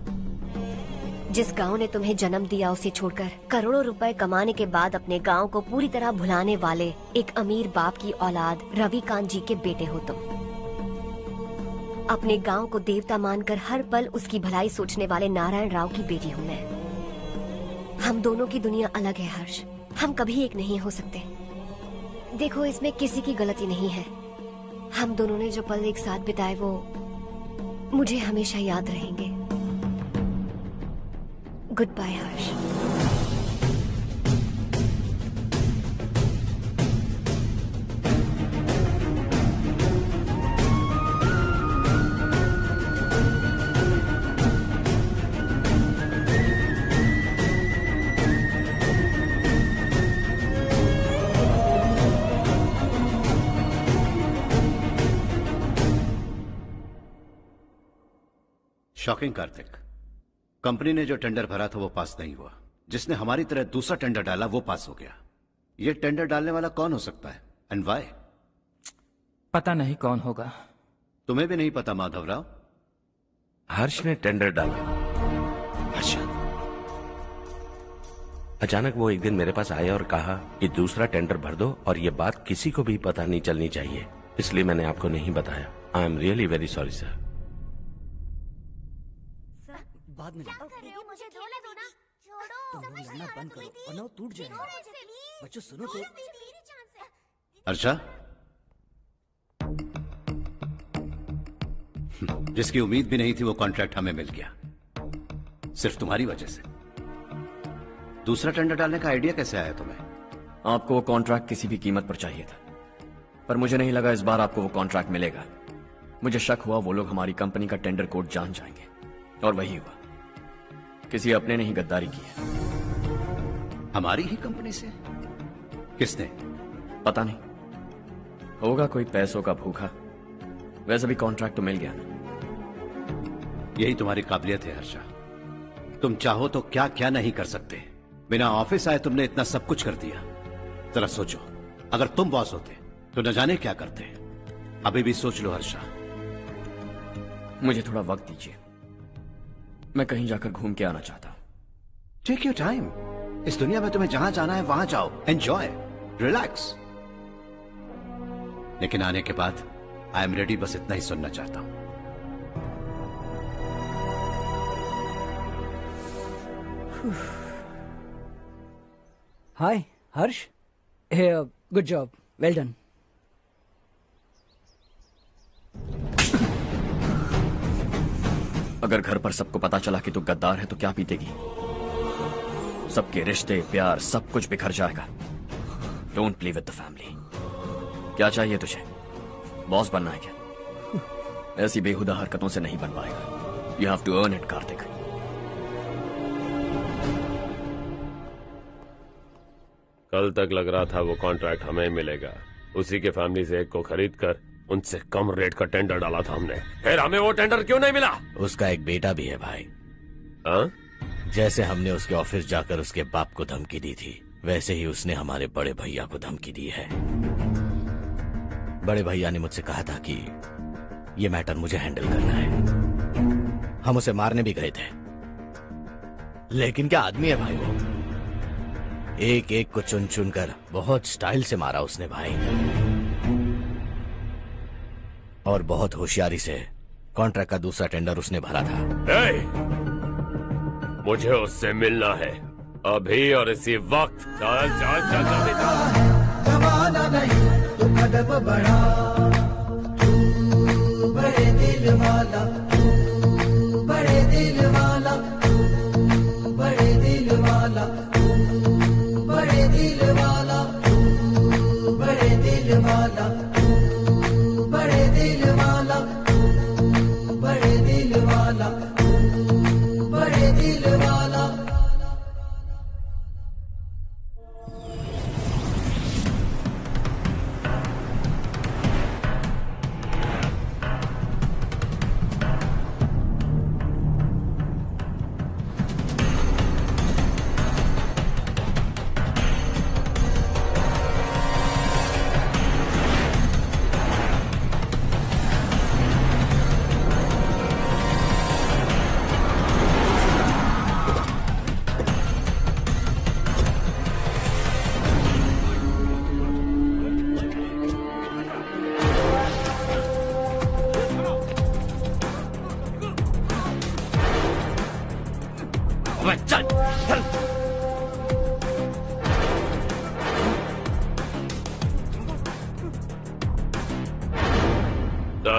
जिस गांव ने तुम्हें जन्म दिया उसे छोड़कर करोड़ों रुपए कमाने के बाद अपने गांव को पूरी तरह भुलाने वाले एक अमीर बाप की औलाद रवि कांत जी के बेटे हो तुम। अपने गांव को देवता मानकर हर पल उसकी भलाई सोचने वाले नारायण राव की बेटी हूँ मैं। हम दोनों की दुनिया अलग है हर्ष। हम कभी एक नहीं हो सकते। देखो इसमें किसी की गलती नहीं है। हम दोनों ने जो पल एक साथ बिताए वो मुझे हमेशा याद रहेंगे। गुड बाय हर्ष। शॉकिंग कार्तिक, कंपनी ने जो टेंडर भरा था वो पास नहीं हुआ। जिसने हमारी तरह दूसरा टेंडर डाला वो पास हो गया। ये टेंडर डालने वाला कौन हो सकता है एंड व्हाई? पता नहीं कौन होगा। तुम्हें भी नहीं पता माधवराव? हर्ष ने टेंडर डाला। अच्छा। अचानक वो एक दिन मेरे पास आया और कहा कि दूसरा टेंडर भर दो और ये बात किसी को भी पता नहीं चलनी चाहिए, इसलिए मैंने आपको नहीं बताया। I am really very sorry sir. बाद में मुझे धोने दो ना। छोड़ो। तुम लड़ना बंद करो वरना वो टूट जाएगा। बच्चों सुनो तो। अर्षा, जिसकी उम्मीद भी नहीं थी वो कॉन्ट्रैक्ट हमें मिल गया, सिर्फ तुम्हारी वजह से। दूसरा टेंडर डालने का आइडिया कैसे आया तुम्हें? आपको वो कॉन्ट्रैक्ट किसी भी कीमत पर चाहिए था, पर मुझे नहीं लगा इस बार आपको वो कॉन्ट्रैक्ट मिलेगा। मुझे शक हुआ वो लोग हमारी कंपनी का टेंडर कोड जान जाएंगे, और वही हुआ। किसी अपने ने ही गद्दारी की है। हमारी ही कंपनी से? किसने? पता नहीं, होगा कोई पैसों का भूखा। वैसे भी कॉन्ट्रैक्ट तो मिल गया ना। यही तुम्हारी काबिलियत है हर्षा। तुम चाहो तो क्या क्या नहीं कर सकते। बिना ऑफिस आए तुमने इतना सब कुछ कर दिया। जरा सोचो, अगर तुम बॉस होते तो न जाने क्या करते। अभी भी सोच लो हर्षा। मुझे थोड़ा वक्त दीजिए, मैं कहीं जाकर घूम के आना चाहता हूं। Take your time. इस दुनिया में तुम्हें जहां जाना है वहां जाओ, एंजॉय, रिलैक्स। लेकिन आने के बाद आई एम रेडी, बस इतना ही सुनना चाहता हूं। हाय हर्ष, गुड जॉब, वेल डन। अगर घर पर सबको पता चला कि तू गद्दार है तो क्या बीतेगी? सबके रिश्ते, प्यार, सब कुछ बिखर जाएगा। Don't play with the family. क्या चाहिए तुझे? बॉस बनना है क्या? ऐसी बेहुदा हरकतों से नहीं बन पाएगा। You have to earn it Karthik. कल तक लग रहा था वो कॉन्ट्रैक्ट हमें मिलेगा। उसी के फैमिली से एक को खरीद कर उनसे कम रेट का टेंडर डाला था हमने। फिर हमें वो टेंडर क्यों नहीं मिला? उसका एक बेटा भी है भाई। हाँ? जैसे हमने उसके ऑफिस जाकर उसके बाप को धमकी दी थी, वैसे ही उसने हमारे बड़े भैया को धमकी दी है। बड़े भैया ने मुझसे कहा था कि ये मैटर मुझे हैंडल करना है। हम उसे मारने भी गए थे, लेकिन क्या आदमी है भाई वो। एक एक को चुन चुन कर बहुत स्टाइल से मारा उसने भाई, और बहुत होशियारी से कॉन्ट्रैक्ट का दूसरा टेंडर उसने भरा था। मुझे उससे मिलना है अभी और इसी वक्त। चल चल चल जल्दी चल। जमाना नहीं तो कदम बढ़ा, तू बड़े दिल वाला, तू बड़े दिल वाला, तू बड़े दिल वाला, तू बड़े दिल वाला, तू बड़े दिल वाला, तू बड़े दिल वाला, तू बड़े दिल वाला, तू बड़े दिल वाला।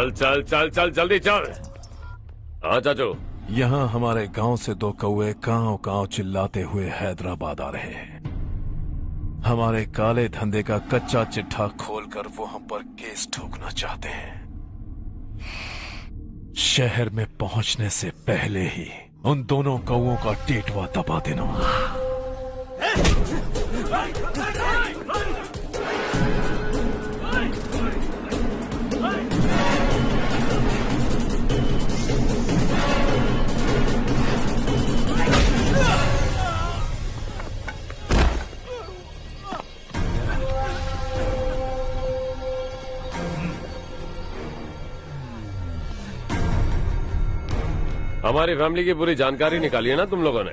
चल चल चल चल जल्दी चल। हाँ चाचू। यहाँ हमारे गांव से दो कौए कांव कांव चिल्लाते हुए हैदराबाद आ रहे हैं। हमारे काले धंधे का कच्चा चिट्ठा खोलकर वो हम पर केस ठोकना चाहते हैं। शहर में पहुंचने से पहले ही उन दोनों कौओं का टेटवा दबा देना। हमारी फैमिली की पूरी जानकारी निकाली है ना तुम लोगों ने।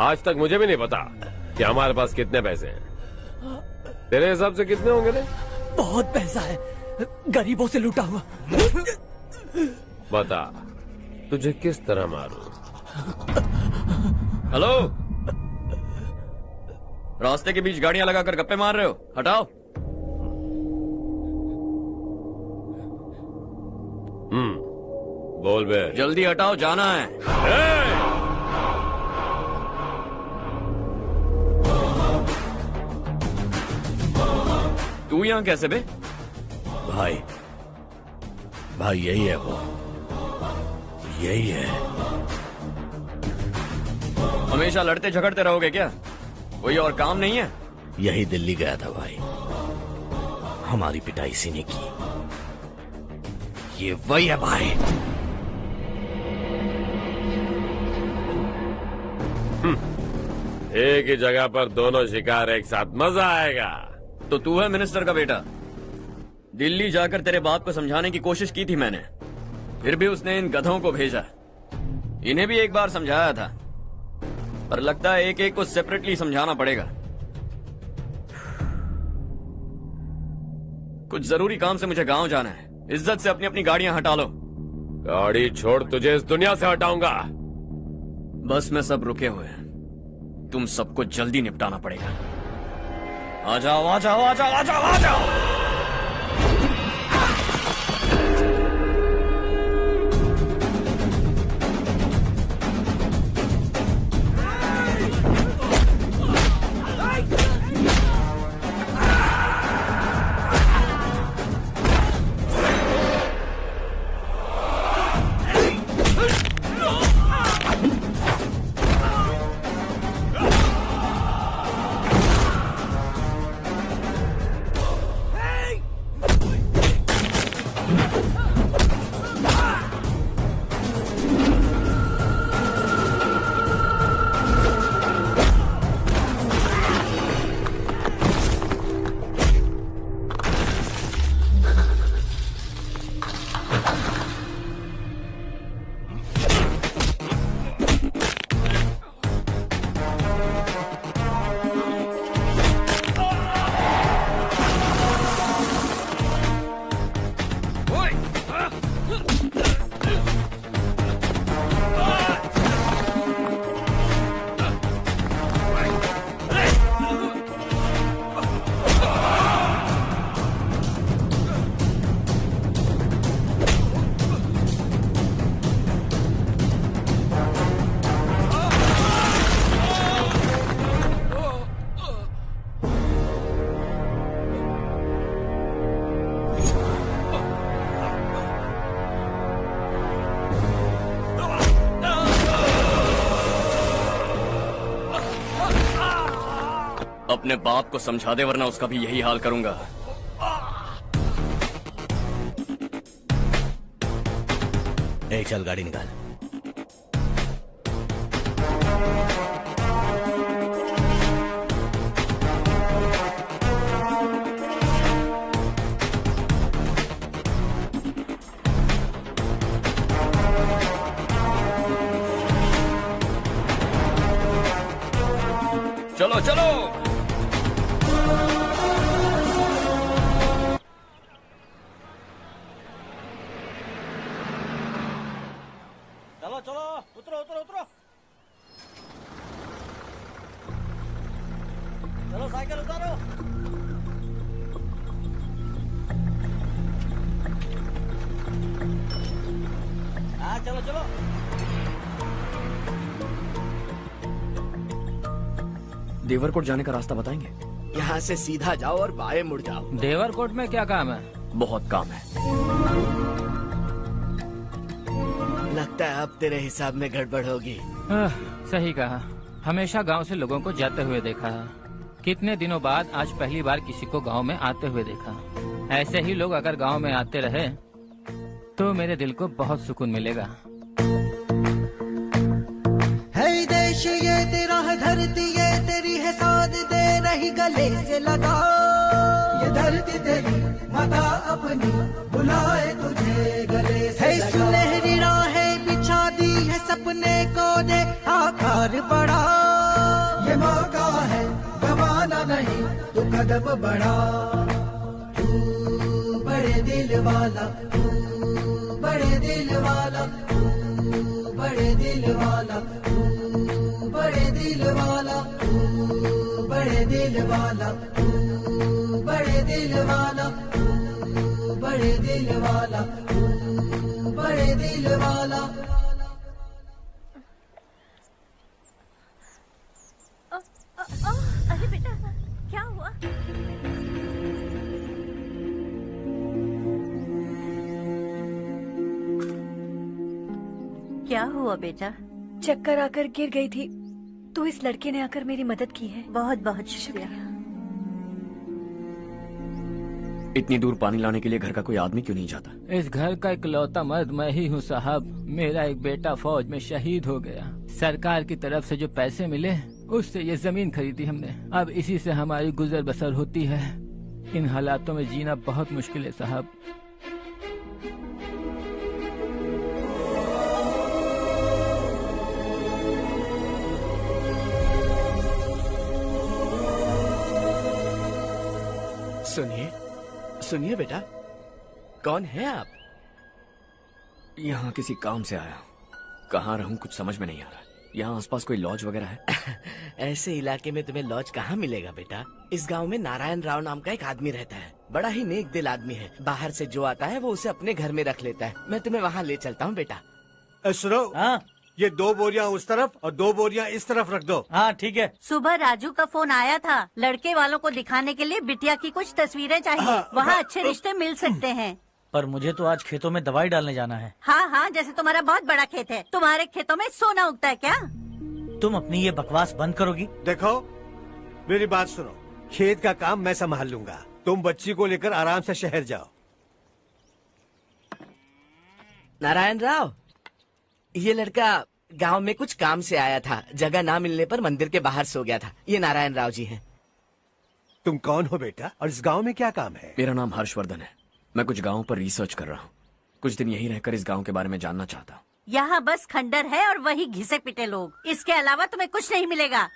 आज तक मुझे भी नहीं पता कि हमारे पास कितने पैसे हैं। तेरे हिसाब से कितने होंगे रे? बहुत पैसा है, गरीबों से लूटा हुआ। बता तुझे किस तरह मारूं? हेलो, रास्ते के बीच गाड़ियां लगाकर गप्पे मार रहे हो? हटाओ। बोल बे। जल्दी हटाओ, जाना है। तू यहाँ कैसे बे? भाई भाई यही है वो, यही है। हमेशा लड़ते झगड़ते रहोगे क्या? कोई और काम नहीं है? यही दिल्ली गया था भाई, हमारी पिटाई इसी ने की। ये वही है भाई। एक ही जगह पर दोनों शिकार एक साथ, मजा आएगा। तो तू है मिनिस्टर का बेटा। दिल्ली जाकर तेरे बाप को समझाने की कोशिश की थी मैंने, फिर भी उसने इन गधों को भेजा। इन्हें भी एक बार समझाया था, पर लगता है एक एक को सेपरेटली समझाना पड़ेगा। कुछ जरूरी काम से मुझे गांव जाना है। इज्जत से अपनी अपनी गाड़ियां हटा लो। गाड़ी छोड़, तुझे इस दुनिया से हटाऊंगा। बस में सब रुके हुए हैं, तुम सबको जल्दी निपटाना पड़ेगा। आ जाओ आ जाओ आ जाओ आ जाओ आ जाओ। अपने बाप को समझा दे, वरना उसका भी यही हाल करूंगा। ए, चल गाड़ी निकाल। चलो चलो। चलो चलो, उतरो उतरो उतरो। चलो साइकिल उतारो। हाँ चलो चलो। देवरकोट जाने का रास्ता बताएंगे? यहाँ से सीधा जाओ और बाएं मुड़ जाओ। देवरकोट में क्या काम है? बहुत काम है। लगता है अब तेरे हिसाब में गड़बड़ होगी। सही कहा। हमेशा गांव से लोगों को जाते हुए देखा है, कितने दिनों बाद आज पहली बार किसी को गांव में आते हुए देखा। ऐसे ही लोग अगर गांव में आते रहे तो मेरे दिल को बहुत सुकून मिलेगा। है देश ये तेरा है, धरती ये तेरी है, साथ दे रही गले से लगा। ये धरती तेरी माता अपनी बुलाए तुझे गले से लगा। सुनहरी राहें बिछा दी है, सपने को दे आकार बड़ा। ये मौका है गवाना नहीं, तू कदम बढ़ा। तू बड़े दिल वाला, तू बड़े दिल वाला, तू बड़े दिल वाला, तू बड़े दिल वाला, तू बड़े दिल वाला, तू बड़े दिल वाला, तू बड़े दिल वाला, तू बड़े दिल वाला। अरे बेटा क्या हुआ? क्या हुआ बेटा? चक्कर आकर गिर गई थी, तो इस लड़के ने आकर मेरी मदद की है। बहुत बहुत शुक्रिया। इतनी दूर पानी लाने के लिए घर का कोई आदमी क्यों नहीं जाता? इस घर का इकलौता मर्द मैं ही हूँ साहब। मेरा एक बेटा फौज में शहीद हो गया। सरकार की तरफ से जो पैसे मिले उससे ये जमीन खरीदी हमने। अब इसी से हमारी गुजर बसर होती है। इन हालातों में जीना बहुत मुश्किल है साहब। सुनिए सुनिए बेटा, कौन है आप? यहाँ किसी काम से आया हूँ। कहाँ रहूँ कुछ समझ में नहीं आ रहा। यहाँ आसपास कोई लॉज वगैरह है? ऐसे इलाके में तुम्हें लॉज कहाँ मिलेगा बेटा? इस गांव में नारायण राव नाम का एक आदमी रहता है। बड़ा ही नेक दिल आदमी है। बाहर से जो आता है वो उसे अपने घर में रख लेता है। मैं तुम्हें वहाँ ले चलता हूँ बेटा। सुनो, ये 2 बोरियां उस तरफ और 2 बोरियां इस तरफ रख दो। हाँ ठीक है। सुबह राजू का फोन आया था, लड़के वालों को दिखाने के लिए बिटिया की कुछ तस्वीरें चाहिए। वहाँ अच्छे रिश्ते मिल सकते हैं। पर मुझे तो आज खेतों में दवाई डालने जाना है। हाँ हाँ, जैसे तुम्हारा बहुत बड़ा खेत है। तुम्हारे खेतों में सोना उगता है क्या? तुम अपनी ये बकवास बंद करोगी? देखो मेरी बात सुनो, खेत का काम मैं संभाल लूंगा। तुम बच्ची को लेकर आराम से शहर जाओ। नारायण राव, ये लड़का गांव में कुछ काम से आया था। जगह ना मिलने पर मंदिर के बाहर सो गया था। ये नारायण राव जी हैं। तुम कौन हो बेटा और इस गांव में क्या काम है? मेरा नाम हर्षवर्धन है। मैं कुछ गाँव पर रिसर्च कर रहा हूँ। कुछ दिन यहीं रहकर इस गाँव के बारे में जानना चाहता हूँ। यहाँ बस खंडर है और वही घिसे पिटे लोग। इसके अलावा तुम्हें कुछ नहीं मिलेगा।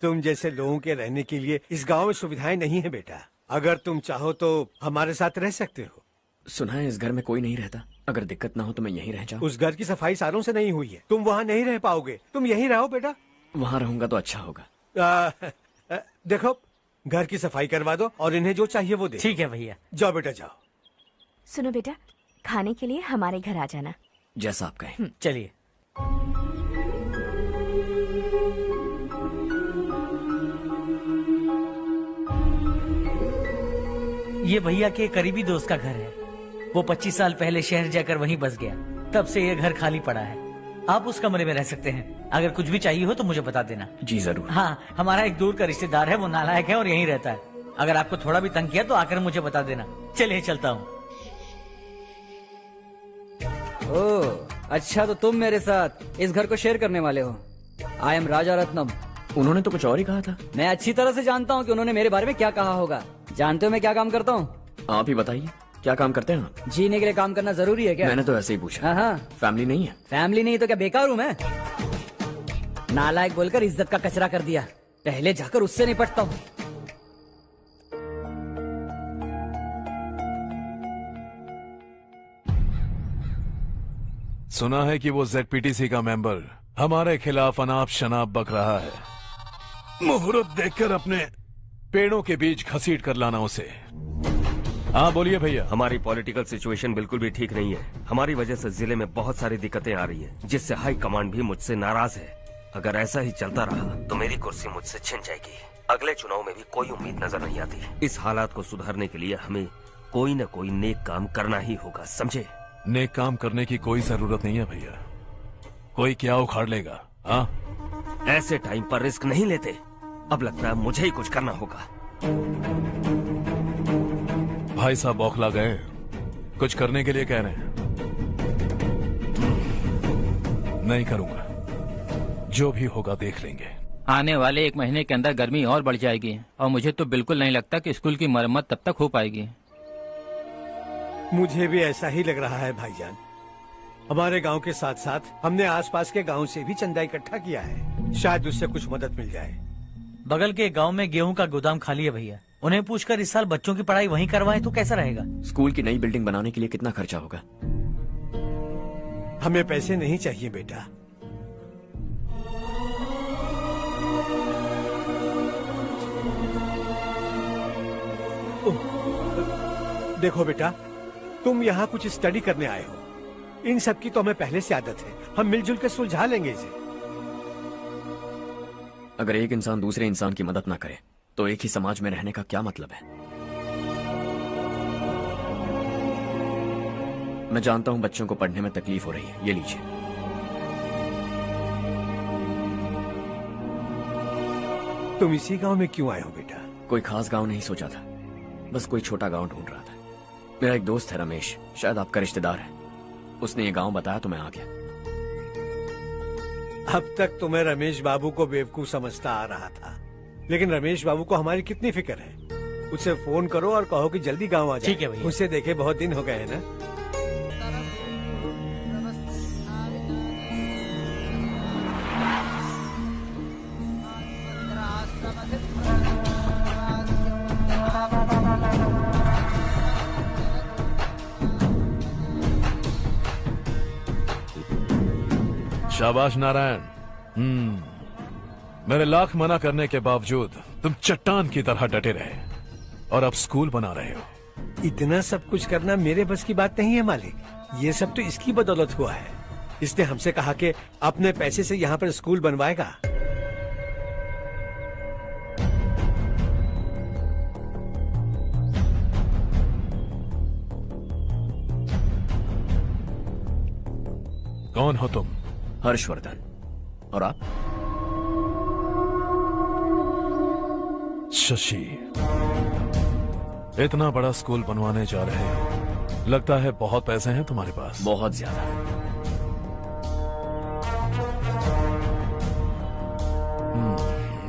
तुम जैसे लोगों के रहने के लिए इस गांव में सुविधाएं नहीं है बेटा। अगर तुम चाहो तो हमारे साथ रह सकते हो। सुना है इस घर में कोई नहीं रहता। अगर दिक्कत ना हो तो मैं यहीं रह जाऊँ। उस घर की सफाई सालों से नहीं हुई है। तुम वहाँ नहीं रह पाओगे। तुम यहीं रहो बेटा। वहाँ रहूंगा तो अच्छा होगा। देखो, घर की सफाई करवा दो और इन्हें जो चाहिए वो दे। ठीक है भैया। जाओ बेटा जाओ। सुनो बेटा, खाने के लिए हमारे घर आ जाना। जैसा आप कहें। चलिए। ये भैया के करीबी दोस्त का घर है। वो 25 साल पहले शहर जाकर वहीं बस गया। तब से ये घर खाली पड़ा है। आप उस कमरे में रह सकते हैं। अगर कुछ भी चाहिए हो तो मुझे बता देना। जी जरूर। हाँ, हमारा एक दूर का रिश्तेदार है, वो नालायक है और यहीं रहता है। अगर आपको थोड़ा भी तंग किया तो आकर मुझे बता देना। चलिए चलता हूँ। ओह, अच्छा तो तुम मेरे साथ इस घर को शेयर करने वाले हो। आई एम राजा रत्नम। उन्होंने तो कुछ और ही कहा था। मैं अच्छी तरह से जानता हूँ कि उन्होंने मेरे बारे में क्या कहा होगा। जानते हो मैं क्या काम करता हूँ? आप ही बताइए, क्या काम करते हैं आप? जीने के लिए काम करना जरूरी है क्या? मैंने तो ऐसे ही पूछा। हाँ। फैमिली नहीं है? फैमिली नहीं तो क्या बेकार हूँ मैं? नालायक बोलकर इज्जत का कचरा कर दिया। पहले जाकर उससे निपटता हूँ। सुना है कि वो ZPTC का मेंबर हमारे खिलाफ अनाप शनाप बक रहा है। मुहूर्त देखकर अपने पेड़ों के बीच घसीट कर लाना उसे। हाँ बोलिए भैया। हमारी पॉलिटिकल सिचुएशन बिल्कुल भी ठीक नहीं है। हमारी वजह से जिले में बहुत सारी दिक्कतें आ रही हैं, जिससे हाई कमांड भी मुझसे नाराज है। अगर ऐसा ही चलता रहा तो मेरी कुर्सी मुझसे छिन जाएगी। अगले चुनाव में भी कोई उम्मीद नजर नहीं आती। इस हालात को सुधारने के लिए हमें कोई न कोई नेक काम करना ही होगा, समझे? नेक काम करने की कोई जरूरत नहीं है भैया। कोई क्या उखाड़ लेगा? हाँ, ऐसे टाइम पर रिस्क नहीं लेते। अब लगता है मुझे ही कुछ करना होगा। भाई साहब बौखला गए, कुछ करने के लिए कह रहे हैं। नहीं करूंगा, जो भी होगा देख लेंगे। आने वाले 1 महीने के अंदर गर्मी और बढ़ जाएगी और मुझे तो बिल्कुल नहीं लगता कि स्कूल की मरम्मत तब तक हो पाएगी। मुझे भी ऐसा ही लग रहा है भाईजान। हमारे गांव के साथ साथ हमने आसपास के गांव से भी चंदा इकट्ठा किया है। शायद उससे कुछ मदद मिल जाए। बगल के गांव में गेहूं का गोदाम खाली है भैया। उन्हें पूछकर इस साल बच्चों की पढ़ाई वहीं करवाएं तो कैसा रहेगा? स्कूल की नई बिल्डिंग बनाने के लिए कितना खर्चा होगा? हमें पैसे नहीं चाहिए बेटा। देखो बेटा, तुम यहाँ कुछ स्टडी करने आए हो। इन सब की तो हमें पहले से आदत है। हम मिलजुल कर सुलझा लेंगे इसे। अगर एक इंसान दूसरे इंसान की मदद ना करे तो एक ही समाज में रहने का क्या मतलब है? मैं जानता हूं बच्चों को पढ़ने में तकलीफ हो रही है। ये लीजिए। तुम इसी गांव में क्यों आए हो बेटा? कोई खास गांव नहीं सोचा था, बस कोई छोटा गांव ढूंढ रहा था। मेरा एक दोस्त है रमेश, शायद आपका रिश्तेदार है, उसने ये गांव बताया तो मैं आ गया। अब तक तुम्हें रमेश बाबू को बेवकूफ समझता आ रहा था, लेकिन रमेश बाबू को हमारी कितनी फिक्र है। उसे फोन करो और कहो कि जल्दी गांव आ जाए। ठीक है भैया। उसे देखे बहुत दिन हो गए हैं ना। शाबाश नारायण। मेरे लाख मना करने के बावजूद तुम चट्टान की तरह डटे रहे और अब स्कूल बना रहे हो। इतना सब कुछ करना मेरे बस की बात नहीं है मालिक। ये सब तो इसकी बदौलत हुआ है। इसने हमसे कहा कि अपने पैसे से यहाँ पर स्कूल बनवाएगा। कौन हो तुम? हर्षवर्धन। और आप? शशि। इतना बड़ा स्कूल बनवाने जा रहे हो, लगता है बहुत पैसे हैं तुम्हारे पास। बहुत ज्यादा।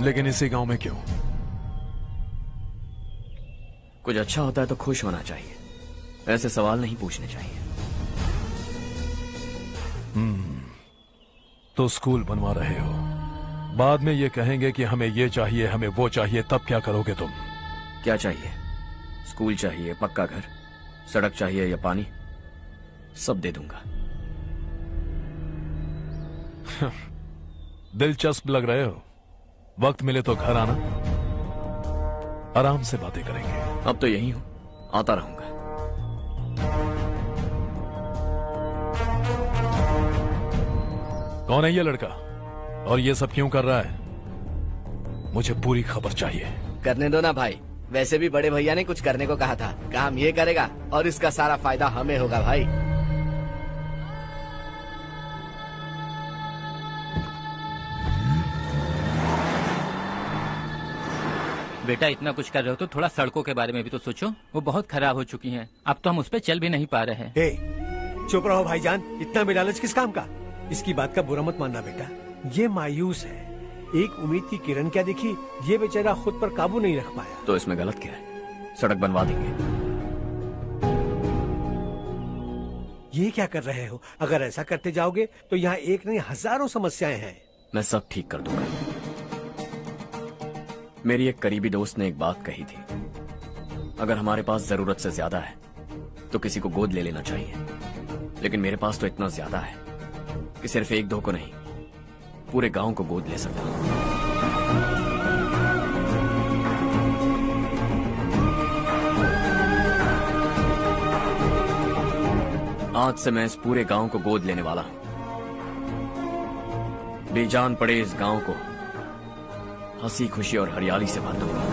लेकिन इसी गांव में क्यों? कुछ अच्छा होता है तो खुश होना चाहिए, ऐसे सवाल नहीं पूछने चाहिए। तो स्कूल बनवा रहे हो, बाद में ये कहेंगे कि हमें ये चाहिए, हमें वो चाहिए, तब क्या करोगे तुम? क्या चाहिए? स्कूल चाहिए, पक्का घर, सड़क चाहिए या पानी, सब दे दूंगा। दिलचस्प लग रहे हो। वक्त मिले तो घर आना, आराम से बातें करेंगे। अब तो यही हूं, आता रहूंगा। कौन है ये लड़का और ये सब क्यों कर रहा है? मुझे पूरी खबर चाहिए। करने दो ना भाई, वैसे भी बड़े भैया ने कुछ करने को कहा था, काम ये करेगा और इसका सारा फायदा हमें होगा भाई। बेटा इतना कुछ कर रहे हो तो थोड़ा सड़कों के बारे में भी तो सोचो, वो बहुत खराब हो चुकी हैं। अब तो हम उस पर चल भी नहीं पा रहे हैं। चुप रहो भाईजान, इतना भी लालच किस काम का? इसकी बात का बुरा मत मानना बेटा, ये मायूस है। एक उम्मीद की किरण क्या दिखी, ये बेचारा खुद पर काबू नहीं रख पाया। तो इसमें गलत क्या है? सड़क बनवा देंगे। ये क्या कर रहे हो? अगर ऐसा करते जाओगे तो यहाँ एक नहीं हजारों समस्याएं हैं। मैं सब ठीक कर दूंगा। मेरी एक करीबी दोस्त ने एक बात कही थी, अगर हमारे पास जरूरत से ज्यादा है तो किसी को गोद ले लेना चाहिए, लेकिन मेरे पास तो इतना ज्यादा है कि सिर्फ एक दो को नहीं, पूरे गांव को गोद ले सकता हूं। आज से मैं इस पूरे गांव को गोद लेने वाला हूं। बेजान पड़े इस गांव को हंसी खुशी और हरियाली से बांधूंगा।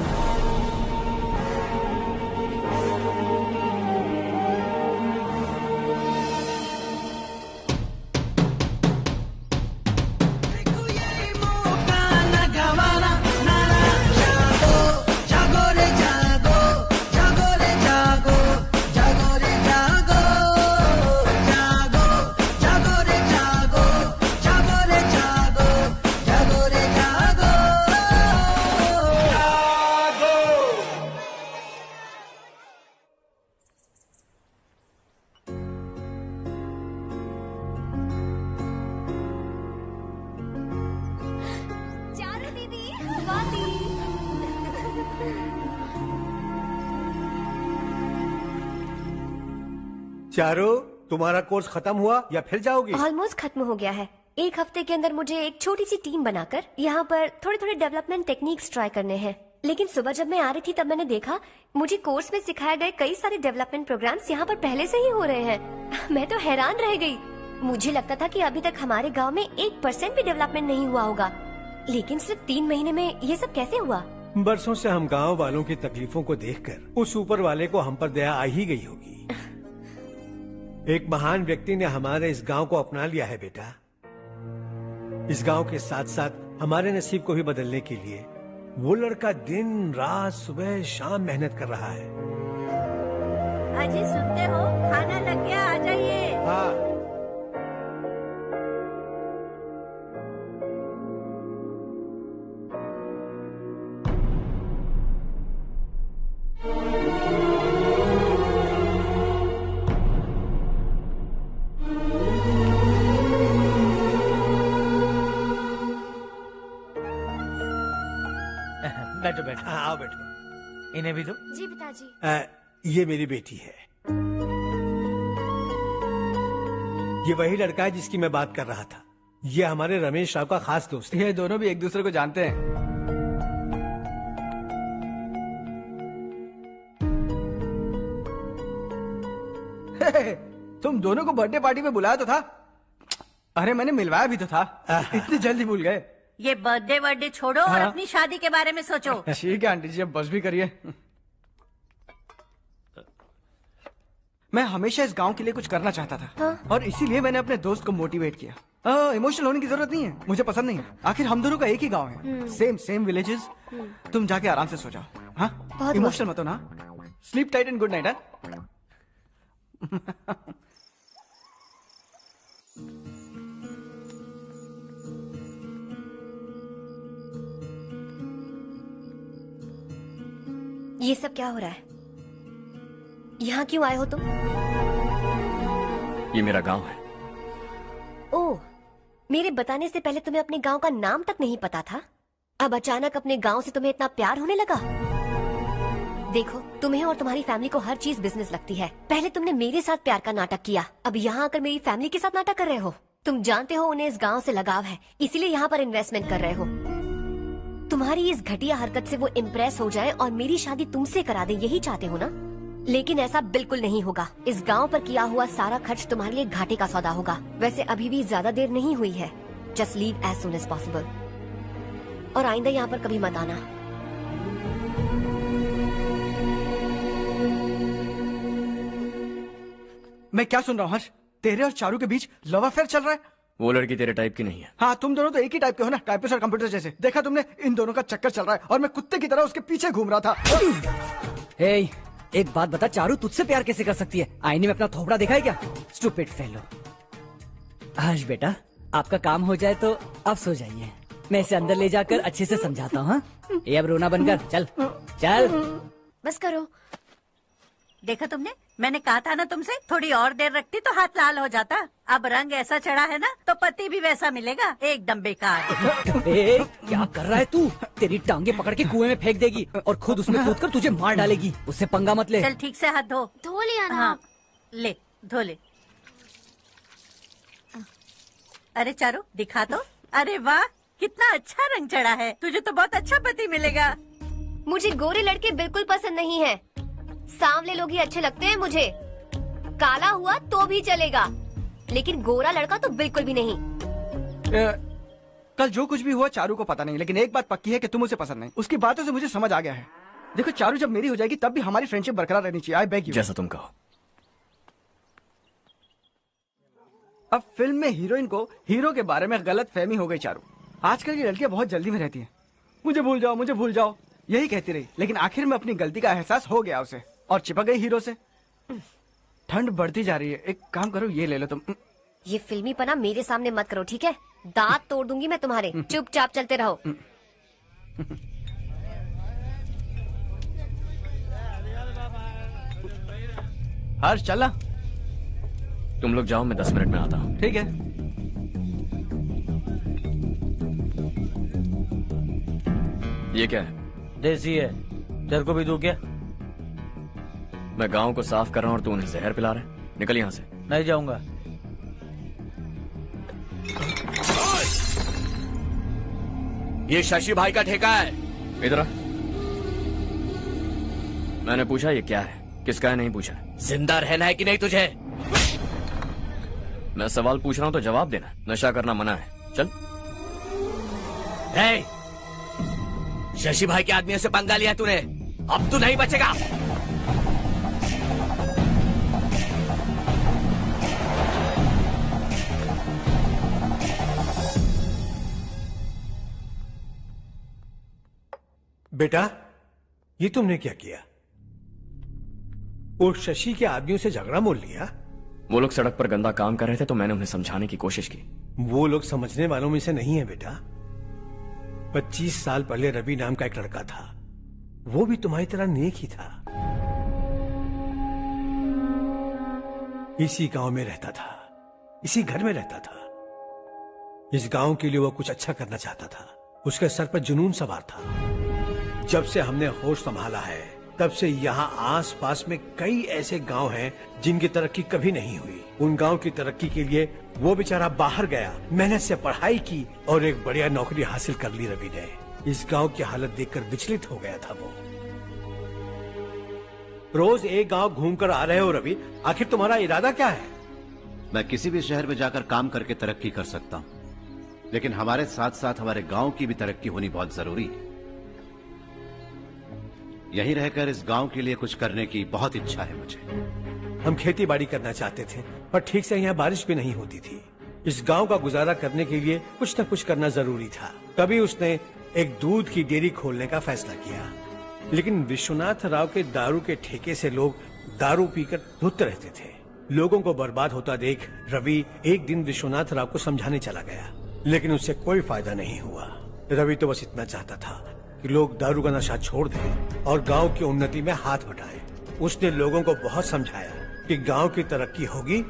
चारो, तुम्हारा कोर्स खत्म हुआ या फिर जाओगी? ऑलमोस्ट खत्म हो गया है। एक हफ्ते के अंदर मुझे एक छोटी सी टीम बनाकर यहाँ पर थोड़े थोड़े डेवलपमेंट टेक्निक्स ट्राई करने हैं। लेकिन सुबह जब मैं आ रही थी तब मैंने देखा मुझे कोर्स में सिखाए गए कई सारे डेवलपमेंट प्रोग्राम्स यहाँ पर पहले से ही हो रहे हैं। मैं तो हैरान रह गई। मुझे लगता था कि अभी तक हमारे गाँव में 1% भी डेवलपमेंट नहीं हुआ होगा, लेकिन सिर्फ 3 महीने में ये सब कैसे हुआ? बरसों से हम गांव वालों की तकलीफों को देखकर उस ऊपर वाले को हम पर दया आ ही गई होगी। एक महान व्यक्ति ने हमारे इस गांव को अपना लिया है बेटा। इस गांव के साथ साथ हमारे नसीब को भी बदलने के लिए वो लड़का दिन रात सुबह शाम मेहनत कर रहा है। अजी सुनते हो, खाना लग गया, आ जाइए। हाँ। बैठो बैठो। हाँ, आओ बैठो। इन्हें भी दो। जी पिताजी। ये मेरी बेटी है। ये वही लड़का है जिसकी मैं बात कर रहा था। ये हमारे रमेश राव का खास दोस्त है। ये दोनों भी एक दूसरे को जानते हैं। तुम दोनों को बर्थडे पार्टी में बुलाया तो था। अरे मैंने मिलवाया भी तो था। इतनी जल्दी भूल गए। ये बर्थडे छोड़ो और हाँ। अपनी शादी के बारे में सोचो। ठीक है आंटी जी, अब बस भी करिए। मैं हमेशा इस गांव के लिए कुछ करना चाहता था। हाँ? और इसीलिए मैंने अपने दोस्त को मोटिवेट किया। इमोशनल होने की जरूरत नहीं है, मुझे पसंद नहीं है। आखिर हम दोनों का एक ही गांव है, सेम विलेजेस। तुम जाके आराम से सो जाओ। हाँ, इमोशनल मत हो ना। Sleep tight and good night. ये सब क्या हो रहा है? यहाँ क्यों आए हो तुम? ये मेरा गांव है। ओह, मेरे बताने से पहले तुम्हें अपने गांव का नाम तक नहीं पता था? अब अचानक अपने गांव से तुम्हें इतना प्यार होने लगा? देखो, तुम्हें और तुम्हारी फैमिली को हर चीज बिजनेस लगती है। पहले तुमने मेरे साथ प्यार का नाटक किया, अब यहाँ आकर मेरी फैमिली के साथ नाटक कर रहे हो। तुम जानते हो उन्हें इस गांव से लगाव है, इसीलिए यहाँ पर इन्वेस्टमेंट कर रहे हो। तुम्हारी इस घटिया हरकत से वो इम्प्रेस हो जाए और मेरी शादी तुमसे करा दे, यही चाहते हो ना? लेकिन ऐसा बिल्कुल नहीं होगा। इस गांव पर किया हुआ सारा खर्च तुम्हारे लिए घाटे का सौदा होगा। वैसे अभी भी ज्यादा देर नहीं हुई है। Just leave as soon as possible. और आइंदा यहाँ पर कभी मत आना। मैं क्या सुन रहा हूँ हर्ष? तेरे और चारू के बीच लव अफेयर चल रहा है? वो लड़की तेरे टाइप की नहीं है। हाँ, तुम दोनों तो एक ही टाइप के हो ना, टाइपिस्ट और कंप्यूटर जैसे। देखा तुमने, इन दोनों का चक्कर चल रहा है और मैं कुत्ते की तरह उसके पीछे घूम रहा था। हे, एक बात बता, चारू तुझसे प्यार कैसे कर सकती है? आईने में अपना थोपड़ा देखा है क्या? Stupid fellow. हर्ष बेटा, आपका काम हो जाए तो आप सो जाइए। मैं इसे अंदर ले जाकर अच्छे से समझाता हूँ। हाँ? ये अब रोना बनकर चल चल। बस करो। देखा तुमने, मैंने कहा था ना तुमसे, थोड़ी और देर रखती तो हाथ लाल हो जाता। अब रंग ऐसा चढ़ा है ना तो पति भी वैसा मिलेगा। एकदम बेकार। ए, क्या कर रहा है तू? तेरी टांगे पकड़ के कुएं में फेंक देगी और खुद उसमें कूदकर तुझे मार डालेगी। उससे पंगा मत ले। चल ठीक से हाथ धो। धो लिया ना। हाँ, ले धो ले। अरे चारू दिखा तो। अरे वाह, कितना अच्छा रंग चढ़ा है। तुझे तो बहुत अच्छा पति मिलेगा। मुझे गोरे लड़के बिल्कुल पसंद नहीं है। सांवले लोग ही अच्छे लगते हैं मुझे। काला हुआ तो भी चलेगा, लेकिन गोरा लड़का तो बिल्कुल भी नहीं। कल जो कुछ भी हुआ चारू को पता नहीं, लेकिन एक बात पक्की है कि तुम उसे पसंद नहीं। उसकी बातों से मुझे समझ आ गया है। देखो, चारू जब मेरी हो जाएगी तब भी हमारी फ्रेंडशिप बरकरार रहनी चाहिए। I beg you. जैसा तुम कहो। अब फिल्म में हीरोइन को हीरो के बारे में गलत फहमी हो गई चारू। आजकल की लड़कियां बहुत जल्दी में रहती हैं। मुझे भूल जाओ, मुझे भूल जाओ, यही कहती रही। लेकिन आखिर में अपनी गलती का एहसास हो गया उसे और चिपक गई हीरो से। ठंड बढ़ती जा रही है, एक काम करो, ये ले लो तुम। ये फिल्मी पना मेरे सामने मत करो, ठीक है? दांत तोड़ दूंगी मैं तुम्हारे। चुपचाप चलते रहो। हर्ष चलना। तुम लोग जाओ, मैं 10 मिनट में आता हूँ। ठीक है। ये क्या है? देसी है। तेरे को भी दूं क्या? मैं गांव को साफ कर रहा हूँ और तू उन्हें जहर पिला रहा है। निकल यहाँ से। नहीं जाऊंगा। ये शशि भाई का ठेका है। इधर आ। मैंने पूछा ये क्या है, किसका है, नहीं पूछा। जिंदा रहना है कि नहीं तुझे? मैं सवाल पूछ रहा हूँ तो जवाब देना। नशा करना मना है। चल। हे, शशि भाई के आदमियों से पंगा लिया तूने, अब तू नहीं बचेगा। बेटा, ये तुमने क्या किया? उस शशि के आदमियों से झगड़ा मोल लिया? वो लोग सड़क पर गंदा काम कर रहे थे तो मैंने उन्हें समझाने की कोशिश की। वो लोग समझने वालों में से नहीं है बेटा। 25 साल पहले रवि नाम का एक लड़का था, वो भी तुम्हारी तरह नेक ही था। इसी गांव में रहता था, इसी घर में रहता था। इस गांव के लिए वो कुछ अच्छा करना चाहता था। उसके सर पर जुनून सवार था। जब से हमने होश संभाला है तब से यहाँ आस पास में कई ऐसे गांव हैं जिनकी तरक्की कभी नहीं हुई। उन गांव की तरक्की के लिए वो बेचारा बाहर गया, मेहनत से पढ़ाई की और एक बढ़िया नौकरी हासिल कर ली रवि ने। इस गांव की हालत देखकर विचलित हो गया था वो। रोज एक गांव घूमकर आ रहे हो रवि, आखिर तुम्हारा इरादा क्या है? मैं किसी भी शहर में जाकर काम करके तरक्की कर सकता हूँ, लेकिन हमारे साथ साथ हमारे गांव की भी तरक्की होनी बहुत जरूरी है। यहीं रहकर इस गांव के लिए कुछ करने की बहुत इच्छा है मुझे। हम खेती बाड़ी करना चाहते थे, पर ठीक से यहाँ बारिश भी नहीं होती थी। इस गांव का गुजारा करने के लिए कुछ न कुछ करना जरूरी था। तभी उसने एक दूध की डेयरी खोलने का फैसला किया। लेकिन विश्वनाथ राव के दारू के ठेके से लोग दारू पीकर धुत रहते थे। लोगों को बर्बाद होता देख रवि एक दिन विश्वनाथ राव को समझाने चला गया, लेकिन उससे कोई फायदा नहीं हुआ। रवि तो बस इतना चाहता था कि लोग दारू का नशा छोड़ दें और गांव की उन्नति में हाथ बटाएं। उसने लोगों को बहुत समझाया कि गांव की तरक्की होगी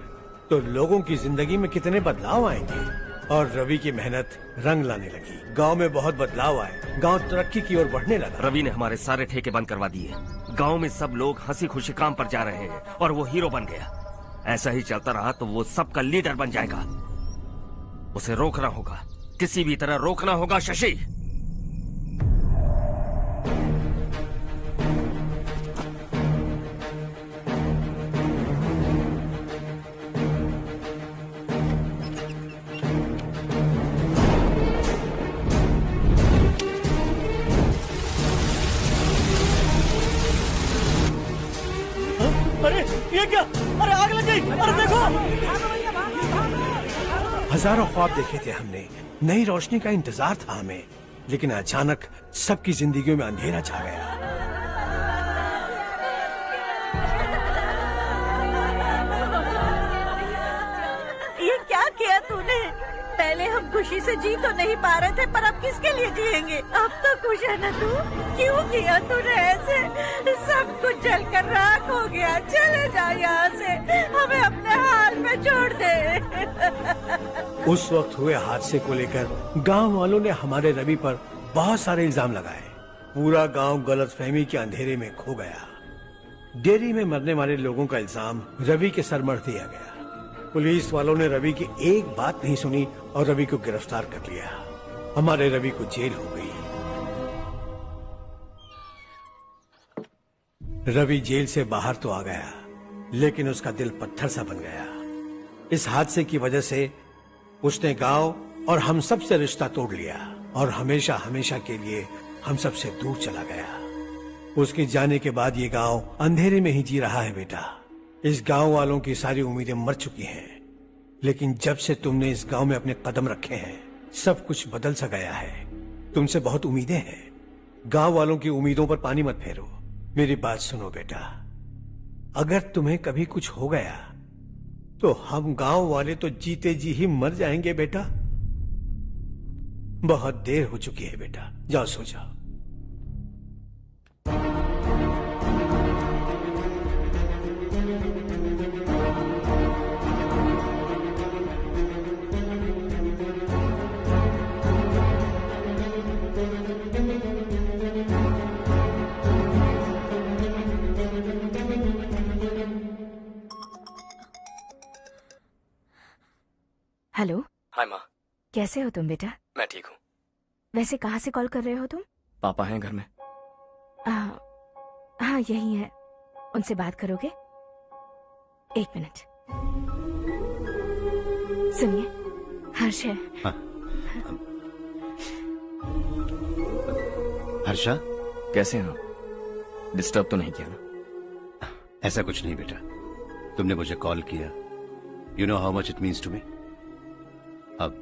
तो लोगों की जिंदगी में कितने बदलाव आएंगे, और रवि की मेहनत रंग लाने लगी। गांव में बहुत बदलाव आए, गांव तरक्की की ओर बढ़ने लगा। रवि ने हमारे सारे ठेके बंद करवा दिए। गांव में सब लोग हंसी खुशी काम पर जा रहे हैं और वो हीरो बन गया। ऐसा ही चलता रहा तो वो सबका लीडर बन जाएगा। उसे रोकना होगा, किसी भी तरह रोकना होगा शशि। अरे ये क्या? अरे आग लग गई! अरे देखो! हजारों ख्वाब देखे थे हमने, नई रोशनी का इंतजार था हमें, लेकिन अचानक सबकी जिंदगियों में अंधेरा छा गया। ये क्या किया तूने? पहले हम खुशी से जी तो नहीं पा रहे थे, पर अब किसके लिए जिएंगे? अब तो खुश है ना तू? क्यों किया तूने ऐसे? सब कुछ जलकर राख हो गया। चले जा यहाँ से, हमें अपने हाल में छोड़ दे। उस वक्त हुए हादसे को लेकर गांव वालों ने हमारे रवि पर बहुत सारे इल्जाम लगाए। पूरा गांव गलतफहमी के अंधेरे में खो गया। डेयरी में मरने वाले लोगों का इल्जाम रवि के सर मढ़ दिया गया। पुलिस वालों ने रवि की एक बात नहीं सुनी और रवि को गिरफ्तार कर लिया। हमारे रवि को जेल हो गई। रवि जेल से बाहर तो आ गया, लेकिन उसका दिल पत्थर सा बन गया। इस हादसे की वजह से उसने गांव और हम सब से रिश्ता तोड़ लिया और हमेशा हमेशा के लिए हम सब से दूर चला गया। उसके जाने के बाद ये गांव अंधेरे में ही जी रहा है बेटा। इस गांव वालों की सारी उम्मीदें मर चुकी हैं, लेकिन जब से तुमने इस गांव में अपने कदम रखे हैं सब कुछ बदल सा गया है। तुमसे बहुत उम्मीदें हैं। गांव वालों की उम्मीदों पर पानी मत फेरो। मेरी बात सुनो बेटा, अगर तुम्हें कभी कुछ हो गया तो हम गांव वाले तो जीते जी ही मर जाएंगे बेटा। बहुत देर हो चुकी है बेटा, जाओ सो जाओ। हेलो। हाय माँ। कैसे हो तुम बेटा? मैं ठीक हूँ। वैसे कहाँ से कॉल कर रहे हो तुम? पापा हैं घर में। हाँ यही है। उनसे बात करोगे? एक मिनट। सुनिए, हर्ष है। हाँ। हर्षा, कैसे हैं आप? डिस्टर्ब तो नहीं किया ना? ऐसा कुछ नहीं बेटा, तुमने मुझे कॉल किया। You know how much it means to me. अब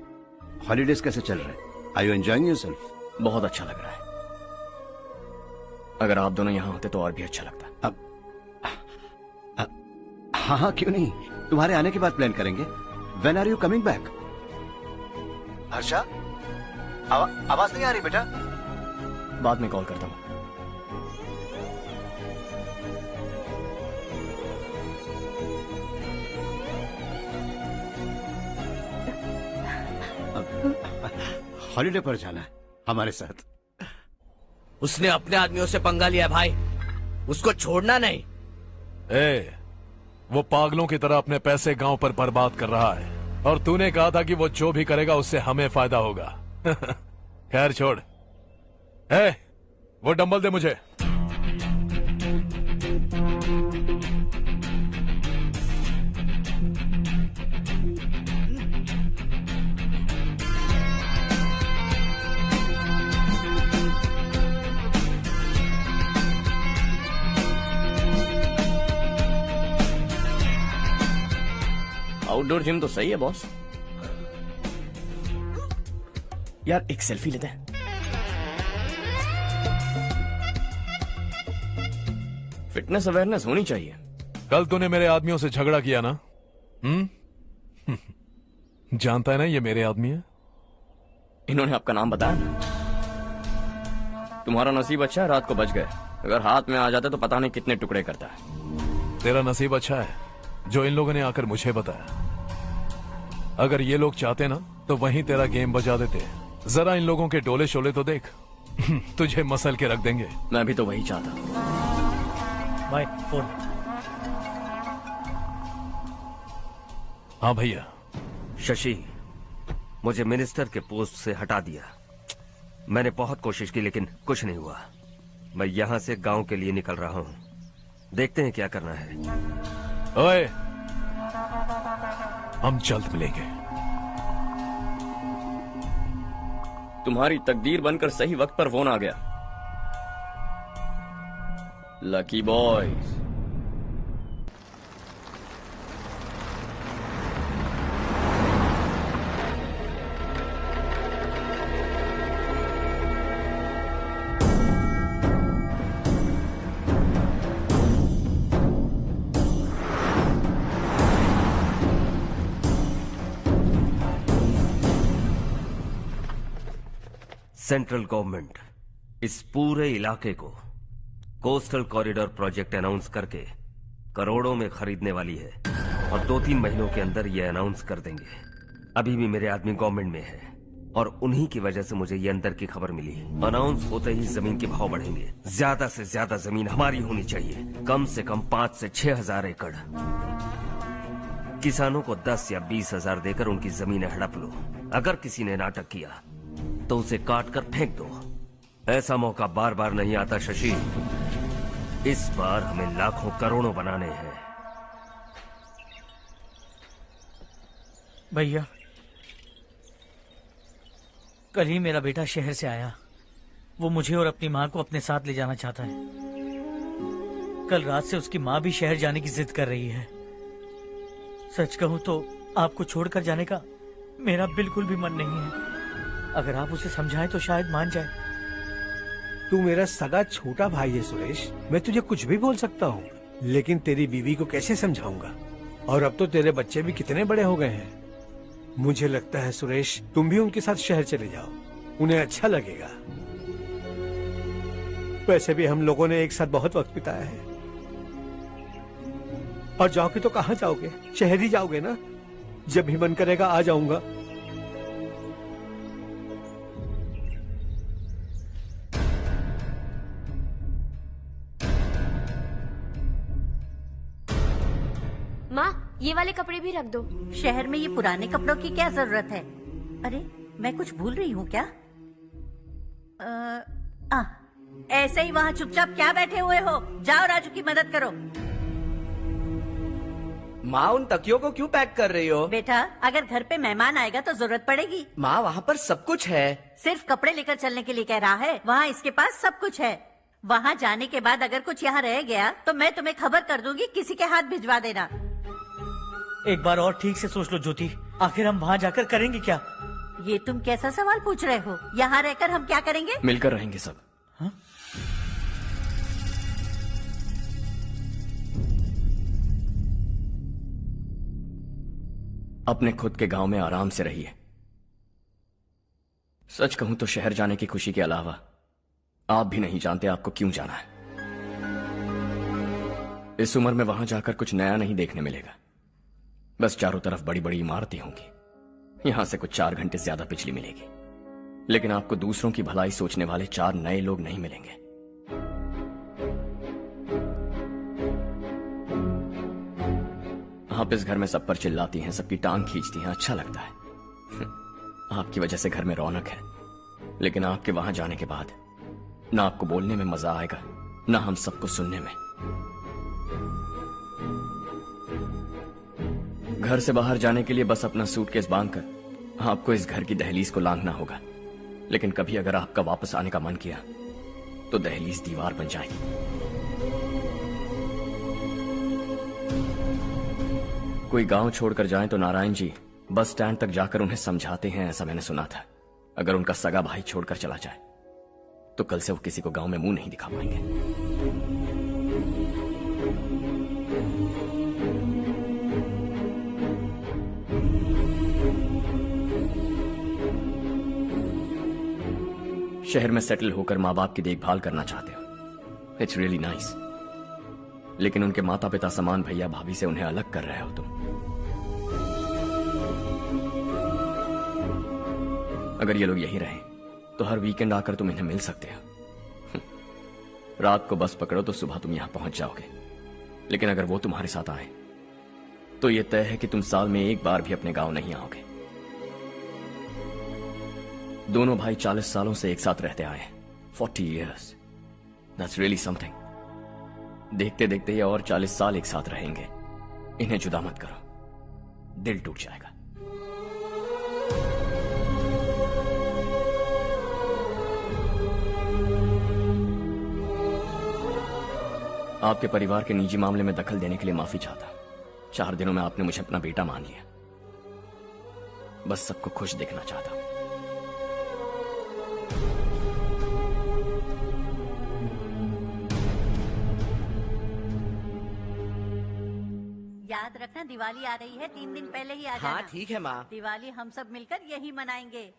हॉलीडेज कैसे चल रहे हैं? Are you enjoying yourself? बहुत अच्छा लग रहा है। अगर आप दोनों यहाँ होते तो और भी अच्छा लगता। हाँ हाँ, क्यों नहीं, तुम्हारे आने के बाद प्लान करेंगे। When are you coming back? Harsha, आवाज नहीं आ रही बेटा। बाद में कॉल करता हूँ। हॉलिडे पर जाना है हमारे साथ। उसने अपने आदमियों से पंगा लिया भाई, उसको छोड़ना नहीं। वो पागलों की तरह अपने पैसे गांव पर बर्बाद कर रहा है, और तूने कहा था कि वो जो भी करेगा उससे हमें फायदा होगा। खैर छोड़। वो डंबल दे मुझे। आउटडोर जिम तो सही है बॉस। यार एक सेल्फी लेते हैं। फिटनेस अवेयरनेस होनी चाहिए। कल तूने मेरे आदमियों से झगड़ा किया ना? जानता है ना ये मेरे आदमी है। इन्होंने आपका नाम बताया ना? तुम्हारा नसीब अच्छा है, रात को बच गए। अगर हाथ में आ जाते तो पता नहीं कितने टुकड़े करता है। तेरा नसीब अच्छा है जो इन लोगों ने आकर मुझे बताया। अगर ये लोग चाहते ना तो वहीं तेरा गेम बजा देते। जरा इन लोगों के डोले शोले तो देख। तुझे मसल के रख देंगे। मैं भी तो वही चाहता। By phone. हाँ भैया। शशि, मुझे मिनिस्टर के पोस्ट से हटा दिया। मैंने बहुत कोशिश की लेकिन कुछ नहीं हुआ। मैं यहां से गांव के लिए निकल रहा हूं। देखते हैं क्या करना है। ओए, हम जल्द मिलेंगे। तुम्हारी तकदीर बनकर सही वक्त पर फोन आ गया। Lucky boys. सेंट्रल गवर्नमेंट इस पूरे इलाके को कोस्टल कॉरिडोर प्रोजेक्ट अनाउंस करके करोड़ों में खरीदने वाली है, और 2-3 महीनों के अंदर ये अनाउंस कर देंगे। अभी भी मेरे आदमी गवर्नमेंट में है, और उन्हीं की वजह से मुझे ये अंदर की खबर मिली। अनाउंस होते ही जमीन के भाव बढ़ेंगे। ज्यादा से ज्यादा जमीन हमारी होनी चाहिए, कम से कम 5 से 6 हजार एकड़। किसानों को 10 या 20 हजार देकर उनकी जमीनें हड़प लो। अगर किसी ने नाटक किया तो उसे काट कर फेंक दो। ऐसा मौका बार बार नहीं आता शशि। इस बार हमें लाखों करोड़ों बनाने हैं। भैया, कल ही मेरा बेटा शहर से आया। वो मुझे और अपनी माँ को अपने साथ ले जाना चाहता है। कल रात से उसकी माँ भी शहर जाने की जिद कर रही है। सच कहूं तो आपको छोड़कर जाने का मेरा बिल्कुल भी मन नहीं है। अगर आप उसे समझाएं तो शायद मान जाए। तू मेरा सगा छोटा भाई है सुरेश, मैं तुझे कुछ भी बोल सकता हूँ, लेकिन तेरी बीवी को कैसे समझाऊंगा? और अब तो तेरे बच्चे भी कितने बड़े हो गए हैं। मुझे लगता है सुरेश, तुम भी उनके साथ शहर चले जाओ, उन्हें अच्छा लगेगा। वैसे भी हम लोगों ने एक साथ बहुत वक्त बिताया है। और जाओगे तो कहाँ जाओगे? शहर ही जाओगे ना? जब भी मन करेगा आ जाऊंगा। माँ, ये वाले कपड़े भी रख दो। शहर में ये पुराने कपड़ों की क्या जरूरत है? अरे मैं कुछ भूल रही हूँ क्या? ऐसे ही वहाँ चुपचाप क्या बैठे हुए हो? जाओ राजू की मदद करो। माँ, उन तकियों को क्यों पैक कर रही हो? बेटा, अगर घर पे मेहमान आएगा तो जरूरत पड़ेगी। माँ, वहाँ पर सब कुछ है। सिर्फ कपड़े लेकर चलने के लिए कह रहा है? वहाँ इसके पास सब कुछ है। वहाँ जाने के बाद अगर कुछ यहाँ रह गया तो मैं तुम्हें खबर कर दूंगी, किसी के हाथ भिजवा देना। एक बार और ठीक से सोच लो ज्योति, आखिर हम वहाँ जाकर करेंगे क्या? ये तुम कैसा सवाल पूछ रहे हो? यहाँ रहकर हम क्या करेंगे? मिलकर रहेंगे सब। अपने खुद के गांव में आराम से रहिए। सच कहूं तो शहर जाने की खुशी के अलावा आप भी नहीं जानते आपको क्यों जाना है। इस उम्र में वहां जाकर कुछ नया नहीं देखने मिलेगा। बस चारों तरफ बड़ी बड़ी इमारतें होंगी। यहां से कुछ 4 घंटे ज्यादा बिजली मिलेगी, लेकिन आपको दूसरों की भलाई सोचने वाले 4 नए लोग नहीं मिलेंगे। आप इस घर में सब पर चिल्लाती हैं, सबकी टांग खींचती हैं, अच्छा लगता है। आपकी वजह से घर में रौनक है, लेकिन आपके वहां जाने के बाद ना आपको बोलने में मजा आएगा, ना हम सबको सुनने में। घर से बाहर जाने के लिए बस अपना सूटकेस बांधकर आपको इस घर की दहलीज को लांघना होगा, लेकिन कभी अगर आपका वापस आने का मन किया तो दहलीज दीवार बन जाएगी। कोई गांव छोड़कर जाए तो नारायण जी बस स्टैंड तक जाकर उन्हें समझाते हैं, ऐसा मैंने सुना था। अगर उनका सगा भाई छोड़कर चला जाए तो कल से वो किसी को गांव में मुंह नहीं दिखा पाएंगे। शहर में सेटल होकर माँ बाप की देखभाल करना चाहते हो, इट्स रियली नाइस, लेकिन उनके माता पिता समान भैया भाभी से उन्हें अलग कर रहे हो तुम। अगर ये लोग यही रहे तो हर वीकेंड आकर तुम इन्हें मिल सकते हो। रात को बस पकड़ो तो सुबह तुम यहां पहुंच जाओगे, लेकिन अगर वो तुम्हारे साथ आए तो ये तय है कि तुम साल में एक बार भी अपने गांव नहीं आओगे। दोनों भाई 40 सालों से एक साथ रहते आए, 40 years, that's really something। देखते देखते ये और 40 साल एक साथ रहेंगे। इन्हें जुदा मत करो, दिल टूट जाएगा। आपके परिवार के निजी मामले में दखल देने के लिए माफी चाहता। 4 दिनों में आपने मुझे अपना बेटा मान लिया। बस सबको खुश देखना चाहता हूं। याद रखना दिवाली आ रही है, 3 दिन पहले ही आ जाना। हाँ ठीक है माँ। दिवाली हम सब मिलकर यही मनाएंगे।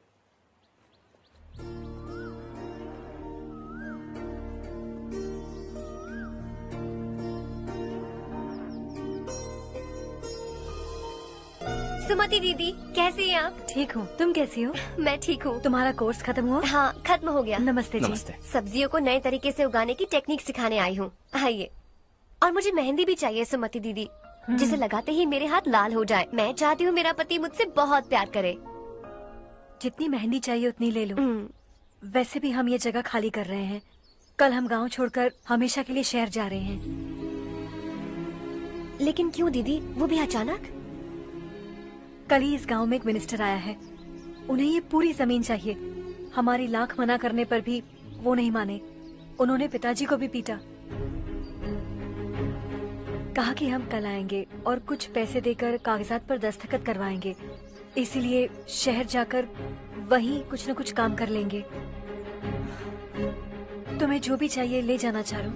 सुमति दीदी, कैसी हैं आप? ठीक हूँ, तुम कैसी हो? मैं ठीक हूँ। तुम्हारा कोर्स खत्म हुआ? हाँ, खत्म हो गया। नमस्ते जी। नमस्ते। सब्जियों को नए तरीके से उगाने की टेक्निक सिखाने आई हूँ। आइए। और मुझे मेहंदी भी चाहिए सुमति दीदी, जिसे लगाते ही मेरे हाथ लाल हो जाए। मैं चाहती हूँ मेरा पति मुझसे बहुत प्यार करे। जितनी मेहंदी चाहिए उतनी ले लो। वैसे भी हम ये जगह खाली कर रहे हैं। कल हम गांव छोड़कर हमेशा के लिए शहर जा रहे हैं। लेकिन क्यों दीदी, वो भी अचानक? कल ही इस गांव में एक मिनिस्टर आया है, उन्हें ये पूरी जमीन चाहिए। हमारी लाख मना करने पर भी वो नहीं माने। उन्होंने पिताजी को भी पीटा। कहा कि हम कल आएंगे और कुछ पैसे देकर कागजात पर दस्तखत करवाएंगे। इसीलिए शहर जाकर वहीं कुछ न कुछ काम कर लेंगे। तुम्हें जो भी चाहिए ले जाना चारू।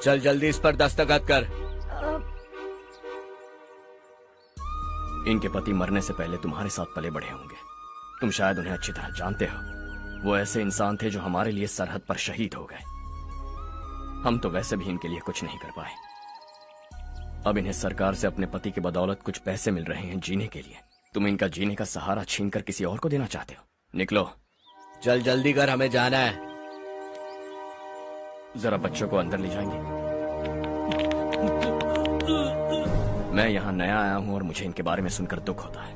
चल जल्दी इस पर दस्तखत कर। इनके पति मरने से पहले तुम्हारे साथ पले बड़े होंगे। तुम शायद उन्हें अच्छी तरह जानते हो। वो ऐसे इंसान थे जो हमारे लिए सरहद पर शहीद हो गए। हम तो वैसे भी इनके लिए कुछ नहीं कर पाए। अब इन्हें सरकार से अपने पति की बदौलत कुछ पैसे मिल रहे हैं जीने के लिए। तुम इनका जीने का सहारा छीनकर किसी और को देना चाहते हो? निकलो। चल जल्दी कर, हमें जाना है। जरा बच्चों को अंदर ले जाएंगे? मैं यहाँ नया आया हूँ और मुझे इनके बारे में सुनकर दुख होता है।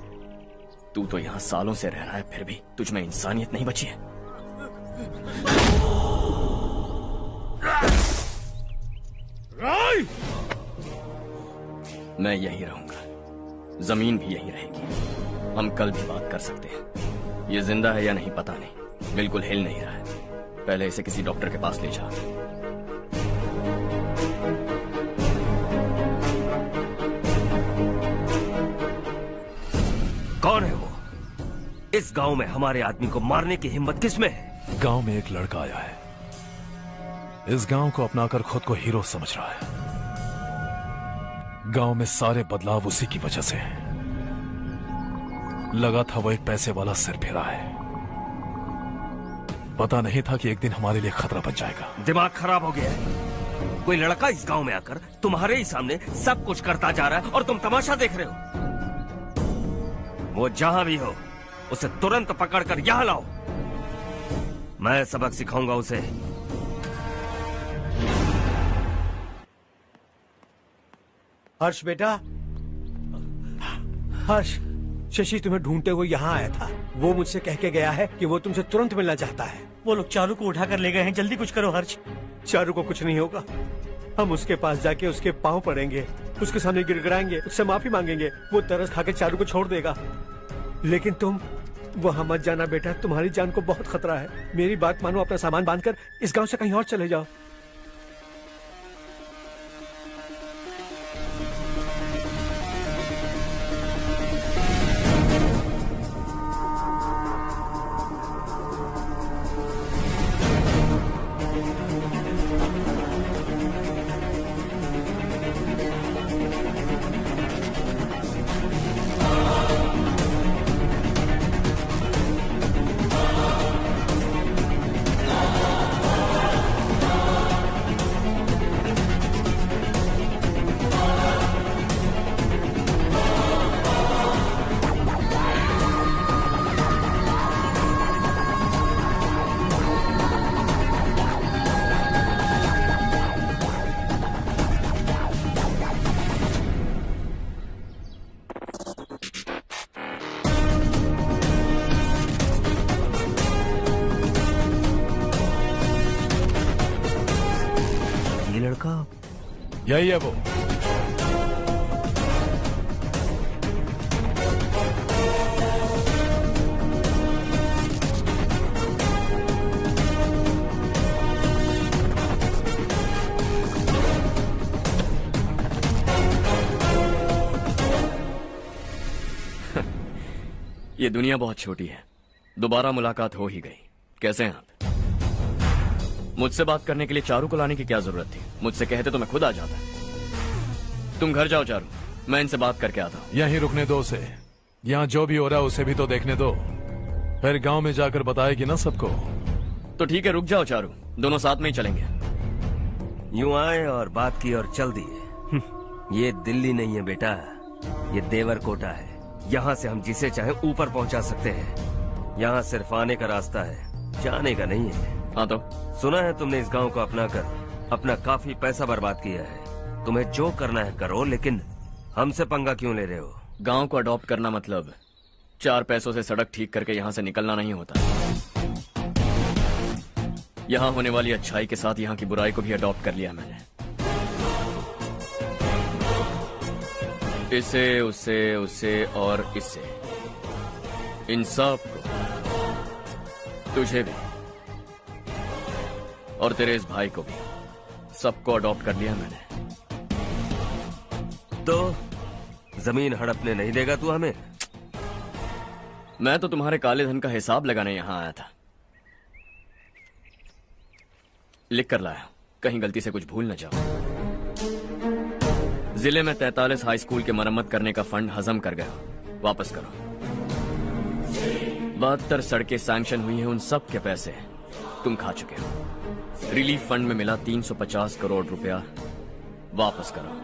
तू तो यहाँ सालों से रह रहा है, फिर भी तुझ में इंसानियत नहीं बची है। मैं यहीं रहूंगा, जमीन भी यहीं रहेगी। हम कल भी बात कर सकते हैं। ये जिंदा है या नहीं पता नहीं, बिल्कुल हिल नहीं रहा है। पहले इसे किसी डॉक्टर के पास ले जा। कौन है वो? इस गांव में हमारे आदमी को मारने की हिम्मत किसमें है? गांव में एक लड़का आया है, इस गांव को अपनाकर खुद को हीरो समझ रहा है। गांव में सारे बदलाव उसी की वजह से हैं। लगा था वो एक पैसे वाला सिर फेरा है, पता नहीं था कि एक दिन हमारे लिए खतरा बन जाएगा। दिमाग खराब हो गया है। कोई लड़का इस गांव में आकर तुम्हारे ही सामने सब कुछ करता जा रहा है और तुम तमाशा देख रहे हो। वो जहां भी हो उसे तुरंत पकड़कर यहां लाओ। मैं सबक सिखाऊंगा उसे। हर्ष बेटा, हर्ष, शशि तुम्हें ढूंढते हुए यहाँ आया था। वो मुझसे कह के गया है कि वो तुमसे तुरंत मिलना चाहता है। वो लोग चारू को उठाकर ले गए हैं, जल्दी कुछ करो हर्ष। चारू को कुछ नहीं होगा। हम उसके पास जाके उसके पांव पड़ेंगे, उसके सामने गिड़गिड़ाएंगे, उससे माफी मांगेंगे। वो तरस खा के चारू को छोड़ देगा। लेकिन तुम वहां मत जाना बेटा, तुम्हारी जान को बहुत खतरा है। मेरी बात मानो, अपना सामान बांधकर इस गांव से कहीं और चले जाओ। यही है वो। ये दुनिया बहुत छोटी है, दोबारा मुलाकात हो ही गई। कैसे हैं आप? मुझसे बात करने के लिए चारू को लाने की क्या जरूरत थी? मुझसे कहते तो मैं खुद आ जाता। तुम घर जाओ चारू, मैं इनसे बात करके आता हूँ। यहीं रुकने दो उसे, यहाँ जो भी हो रहा है उसे भी तो देखने दो, फिर गांव में जाकर बताएगी ना सबको। तो ठीक है, रुक जाओ चारू, दोनों साथ में ही चलेंगे। यूं आए और बात की और चल दिए। ये दिल्ली नहीं है बेटा, ये देवरकोटा है। यहाँ से हम जिसे चाहे ऊपर पहुँचा सकते हैं। यहाँ सिर्फ आने का रास्ता है, जाने का नहीं है। हाँ तो सुना है तुमने इस गांव को अपनाकर अपना काफी पैसा बर्बाद किया है। तुम्हें जो करना है करो, लेकिन हमसे पंगा क्यों ले रहे हो? गांव को अडॉप्ट करना मतलब 4 पैसों से सड़क ठीक करके यहाँ से निकलना नहीं होता। यहाँ होने वाली अच्छाई के साथ यहाँ की बुराई को भी अडॉप्ट कर लिया मैंने। इसे, उसे, उसे और इससे, इन सब को, तुझे भी और तेरे इस भाई को भी, सबको अडॉप्ट कर लिया मैंने। तो जमीन हड़पने नहीं देगा तू हमें? मैं तो तुम्हारे काले धन का हिसाब लगाने यहां आया था। लिख कर लाया, कहीं गलती से कुछ भूल न जाओ। जिले में 43 हाई स्कूल के मरम्मत करने का फंड हजम कर गया, वापस करो। 72 सड़कें सैंक्शन हुई हैं, उन सब के पैसे तुम खा चुके हो। रिलीफ फंड में मिला 350 करोड़ रुपया, वापस करो।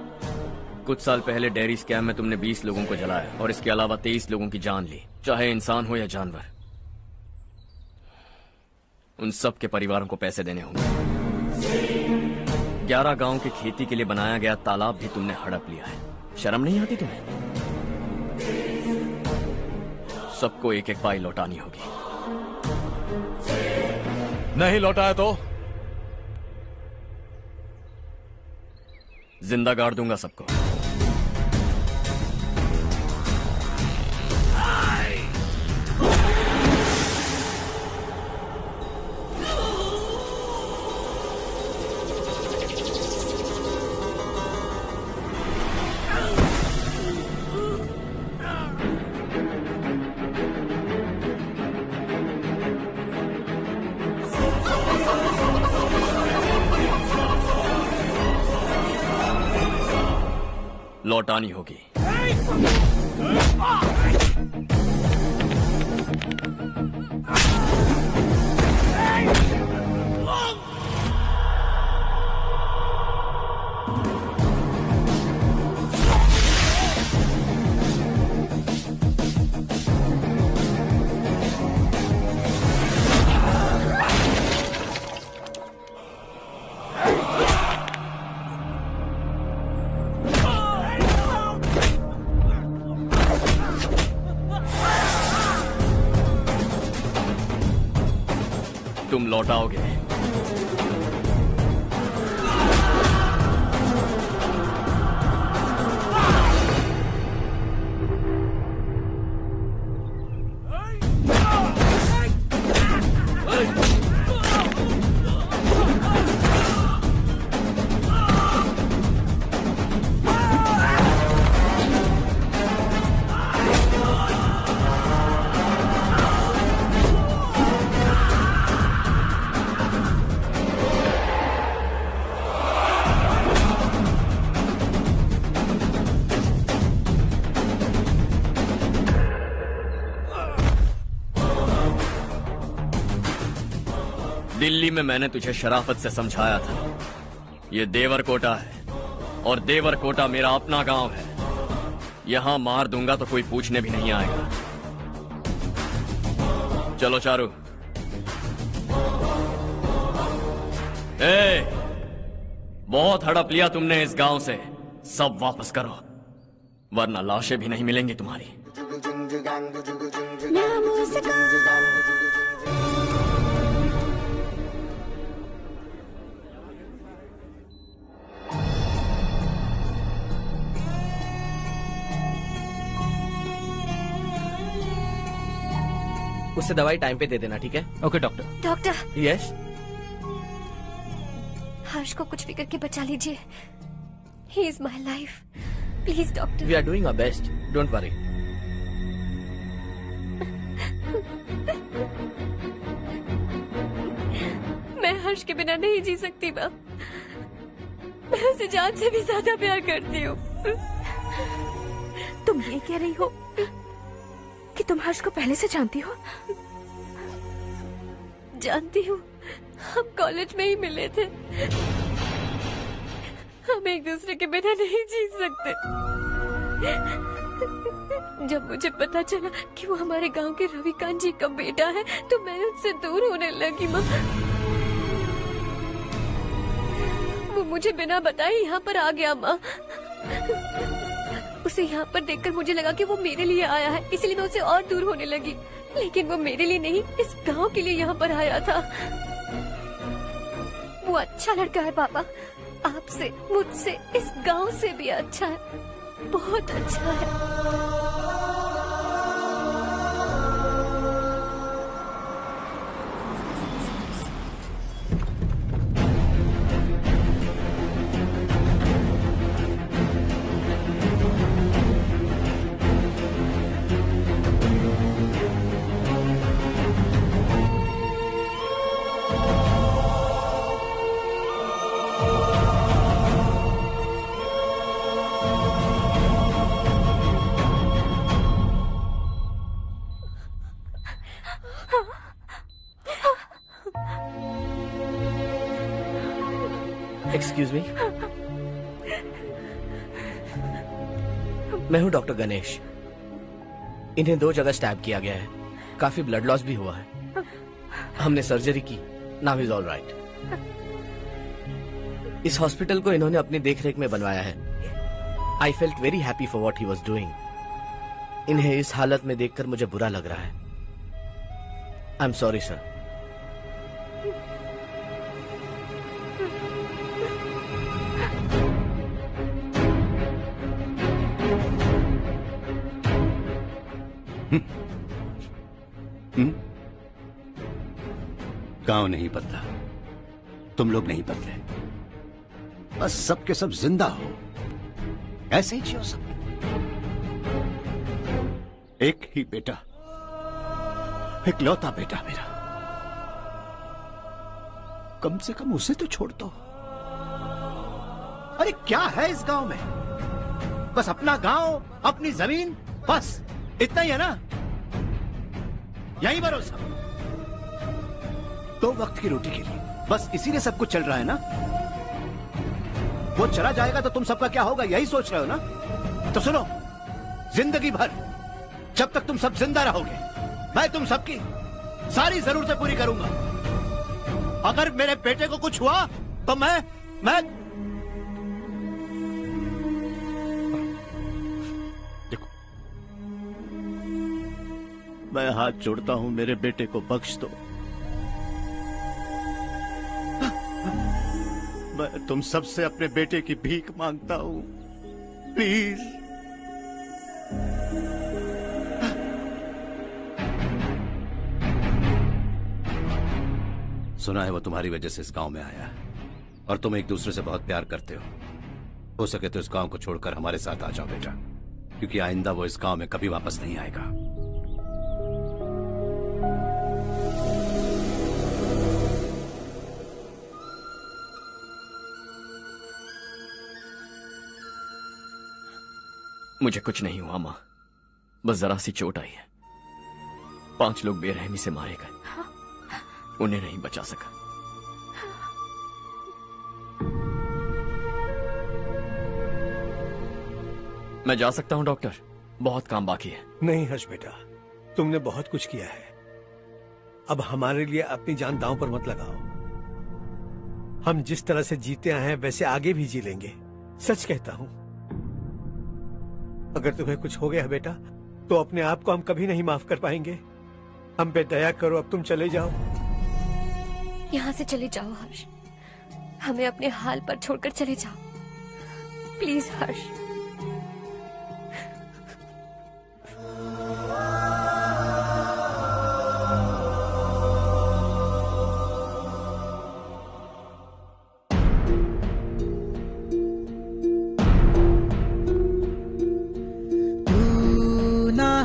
कुछ साल पहले डेयरी स्कैम में तुमने 20 लोगों को जलाया और इसके अलावा 23 लोगों की जान ली, चाहे इंसान हो या जानवर। उन सब के परिवारों को पैसे देने होंगे। 11 गांव की खेती के लिए बनाया गया तालाब भी तुमने हड़प लिया है। शर्म नहीं आती तुम्हें? सबको एक एक पाई लौटानी होगी। नहीं लौटाया तो जिंदा गाड़ दूंगा सबको। लौटानी होगी। तुम लौटाओगे। दिल्ली में मैंने तुझे शराफत से समझाया था, ये देवरकोटा है और देवरकोटा मेरा अपना गांव है। यहां मार दूंगा तो कोई पूछने भी नहीं आएगा। चलो चारू। बहुत हड़प लिया तुमने इस गांव से, सब वापस करो वरना लाशें भी नहीं मिलेंगी तुम्हारी। उससे दवाई टाइम पे दे देना, ठीक है? Okay doctor. Doctor. Yes. Harsh को कुछ भी करके बचा लीजिए। He is my life, please doctor. We are doing our best, don't worry. मैं हर्ष के बिना नहीं जी सकती माँ। मैं उसे जान से भी ज्यादा प्यार करती हूँ। तुम ये कह रही हो कि तुम हर्ष को पहले से जानती हो? जानती हूँ, हम कॉलेज में ही मिले थे। हम एक दूसरे के बिना नहीं जी सकते। जब मुझे पता चला कि वो हमारे गांव के रविकांत जी का बेटा है तो मैं उससे दूर होने लगी माँ। वो मुझे बिना बताए यहाँ पर आ गया माँ। उसे यहाँ पर देखकर मुझे लगा कि वो मेरे लिए आया है, इसलिए मैं उससे और दूर होने लगी। लेकिन वो मेरे लिए नहीं, इस गांव के लिए यहाँ पर आया था। वो अच्छा लड़का है पापा, आपसे, मुझसे, इस गांव से भी अच्छा है, बहुत अच्छा है। एक्सक्यूज मी, मैं हूं डॉक्टर गणेश। इन्हें 2 जगह स्टैब किया गया है, काफी ब्लड लॉस भी हुआ है। हमने सर्जरी की, नाउ इज ऑल राइट। इस हॉस्पिटल को इन्होंने अपनी देखरेख में बनवाया है। I felt very happy for what he was doing. इन्हें इस हालत में देखकर मुझे बुरा लग रहा है। I am sorry sir. गांव नहीं बदला, तुम लोग नहीं बदले, बस सबके सब जिंदा हो, ऐसे ही जियो सब। एक ही बेटा, इकलौता बेटा मेरा, कम से कम उसे तो छोड़ दो। अरे क्या है इस गांव में? बस अपना गांव, अपनी जमीन, बस इतना ही है ना? यही भरोसा, 2 वक्त की रोटी के लिए, बस इसीलिए सब कुछ चल रहा है ना? वो चला जाएगा तो तुम सबका क्या होगा, यही सोच रहे हो ना? तो सुनो, जिंदगी भर जब तक तुम सब जिंदा रहोगे, मैं तुम सबकी सारी जरूरतें पूरी करूंगा। अगर मेरे बेटे को कुछ हुआ तो मैं देखो, मैं हाथ जोड़ता हूं, मेरे बेटे को बख्श दो। मैं तुम सबसे अपने बेटे की भीख मांगता हूं, प्लीज। सुना है वो तुम्हारी वजह से इस गांव में आया है और तुम एक दूसरे से बहुत प्यार करते हो सके तो इस गांव को छोड़कर हमारे साथ आ जाओ बेटा, क्योंकि आइंदा वो इस गांव में कभी वापस नहीं आएगा। मुझे कुछ नहीं हुआ माँ, बस जरा सी चोट आई है। 5 लोग बेरहमी से मारे गए, उन्हें नहीं बचा सका। मैं जा सकता हूं डॉक्टर, बहुत काम बाकी है। नहीं हर्ष बेटा, तुमने बहुत कुछ किया है, अब हमारे लिए अपनी जान दांव पर मत लगाओ। हम जिस तरह से जीते आए हैं वैसे आगे भी जी लेंगे, सच कहता हूं। अगर तुम्हें कुछ हो गया बेटा तो अपने आप को हम कभी नहीं माफ कर पाएंगे। हम पे दया करो, अब तुम चले जाओ। यहाँ से चले जाओ हर्ष, हमें अपने हाल पर छोड़कर चले जाओ, प्लीज हर्ष।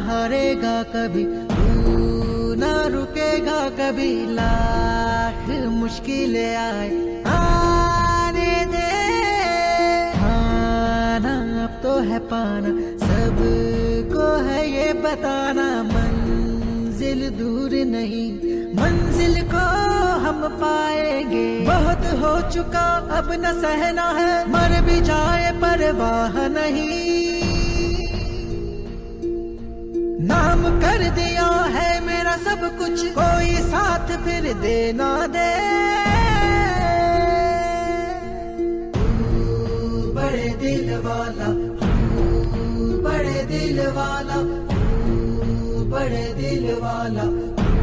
हारेगा कभी, तू ना रुकेगा कभी, लाख मुश्किलें आए आने दे। खाना अब तो है पाना, सबको है ये बताना, मंजिल दूर नहीं, मंजिल को हम पाएंगे। बहुत हो चुका अब न सहना है, मर भी जाए परवाह नहीं। नाम कर दिया है मेरा सब कुछ, कोई साथ फिर देना दे। तू बड़े दिल वाला, तू बड़े दिल वाला, तू बड़े दिल वाला,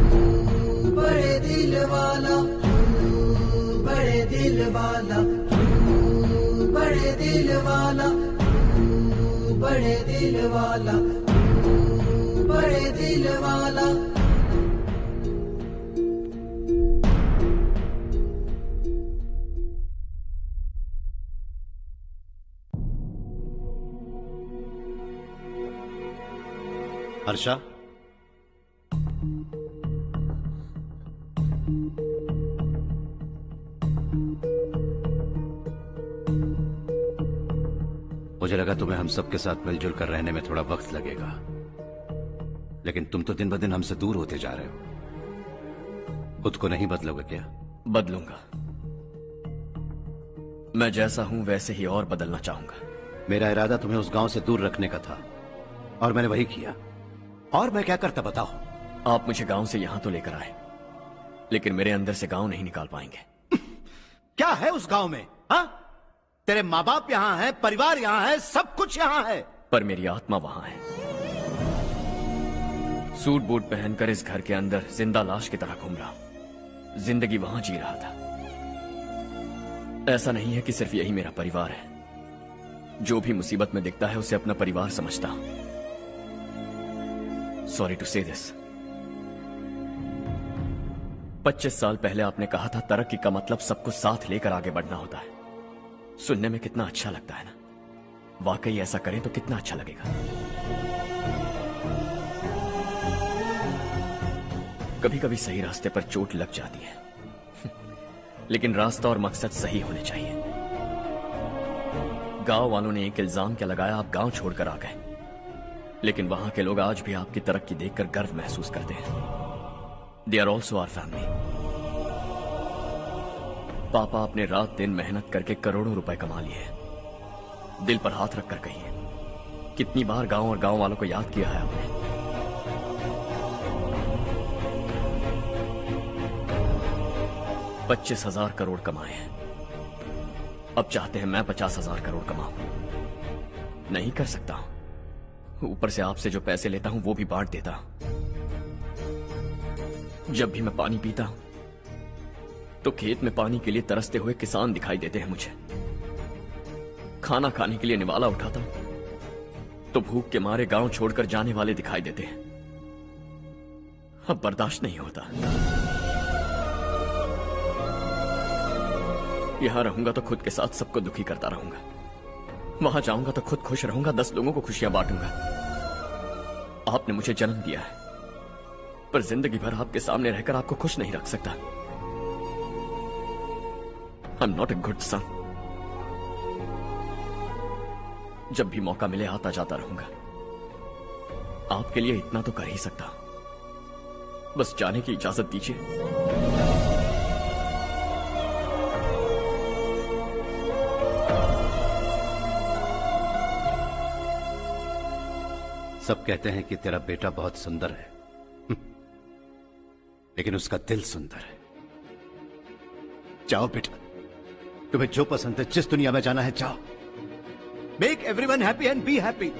तू बड़े दिल वाला, तू बड़े दिल वाला, तू बड़े दिल वाला, तू बड़े दिल वाला, बड़े दिल वाला। हर्षा, मुझे लगा तुम्हें हम सबके साथ मिलजुल कर रहने में थोड़ा वक्त लगेगा, लेकिन तुम तो दिन ब दिन हमसे दूर होते जा रहे हो। खुद को नहीं बदलोगे क्या? बदलूंगा, मैं जैसा हूं वैसे ही और बदलना चाहूंगा। मेरा इरादा तुम्हें उस गांव से दूर रखने का था और मैंने वही किया। और मैं क्या करता बताओ? आप मुझे गांव से यहां तो लेकर आए, लेकिन मेरे अंदर से गांव नहीं निकाल पाएंगे। क्या है उस गांव में? हाँ, तेरे माँ बाप यहां है, परिवार यहां है, सब कुछ यहां है, पर मेरी आत्मा वहां है। सूट बूट पहनकर इस घर के अंदर जिंदा लाश की तरह घूम रहा हूं, जिंदगी वहां जी रहा था। ऐसा नहीं है कि सिर्फ यही मेरा परिवार है, जो भी मुसीबत में दिखता है उसे अपना परिवार समझता हूं। सॉरी टू से दिस। 25 साल पहले आपने कहा था तरक्की का मतलब सबको साथ लेकर आगे बढ़ना होता है। सुनने में कितना अच्छा लगता है ना? वाकई ऐसा करें तो कितना अच्छा लगेगा। कभी कभी सही रास्ते पर चोट लग जाती है लेकिन रास्ता और मकसद सही होने चाहिए। गांव वालों ने एक इल्जाम क्या लगाया, आप गांव छोड़कर आ गए, लेकिन वहां के लोग आज भी आपकी तरक्की देखकर गर्व महसूस करते हैं। They are also our family. पापा आपने रात दिन मेहनत करके करोड़ों रुपए कमा लिए। दिल पर हाथ रखकर कहिए, कितनी बार गांव और गांव वालों को याद किया है आपने? $25,000 करोड़ कमाए हैं, अब चाहते हैं मैं 50,000 करोड़ कमाऊं। नहीं कर सकता हूं। ऊपर से आपसे जो पैसे लेता हूं वो भी बांट देता हूं। जब भी मैं पानी पीता हूं तो खेत में पानी के लिए तरसते हुए किसान दिखाई देते हैं मुझे। खाना खाने के लिए निवाला उठाता हूं तो भूख के मारे गांव छोड़कर जाने वाले दिखाई देते हैं। अब बर्दाश्त नहीं होता। यहां रहूंगा तो खुद के साथ सबको दुखी करता रहूंगा, वहां जाऊंगा तो खुद खुश रहूंगा, 10 लोगों को खुशियां बांटूंगा। आपने मुझे जन्म दिया है, पर जिंदगी भर आपके सामने रहकर आपको खुश नहीं रख सकता। I am not a good son. जब भी मौका मिले आता जाता रहूंगा। आपके लिए इतना तो कर ही सकता, बस जाने की इजाजत दीजिए। सब कहते हैं कि तेरा बेटा बहुत सुंदर है, लेकिन उसका दिल सुंदर है। जाओ बेटा, तुम्हें जो पसंद है, जिस दुनिया में जाना है जाओ। Make everyone happy and be happy.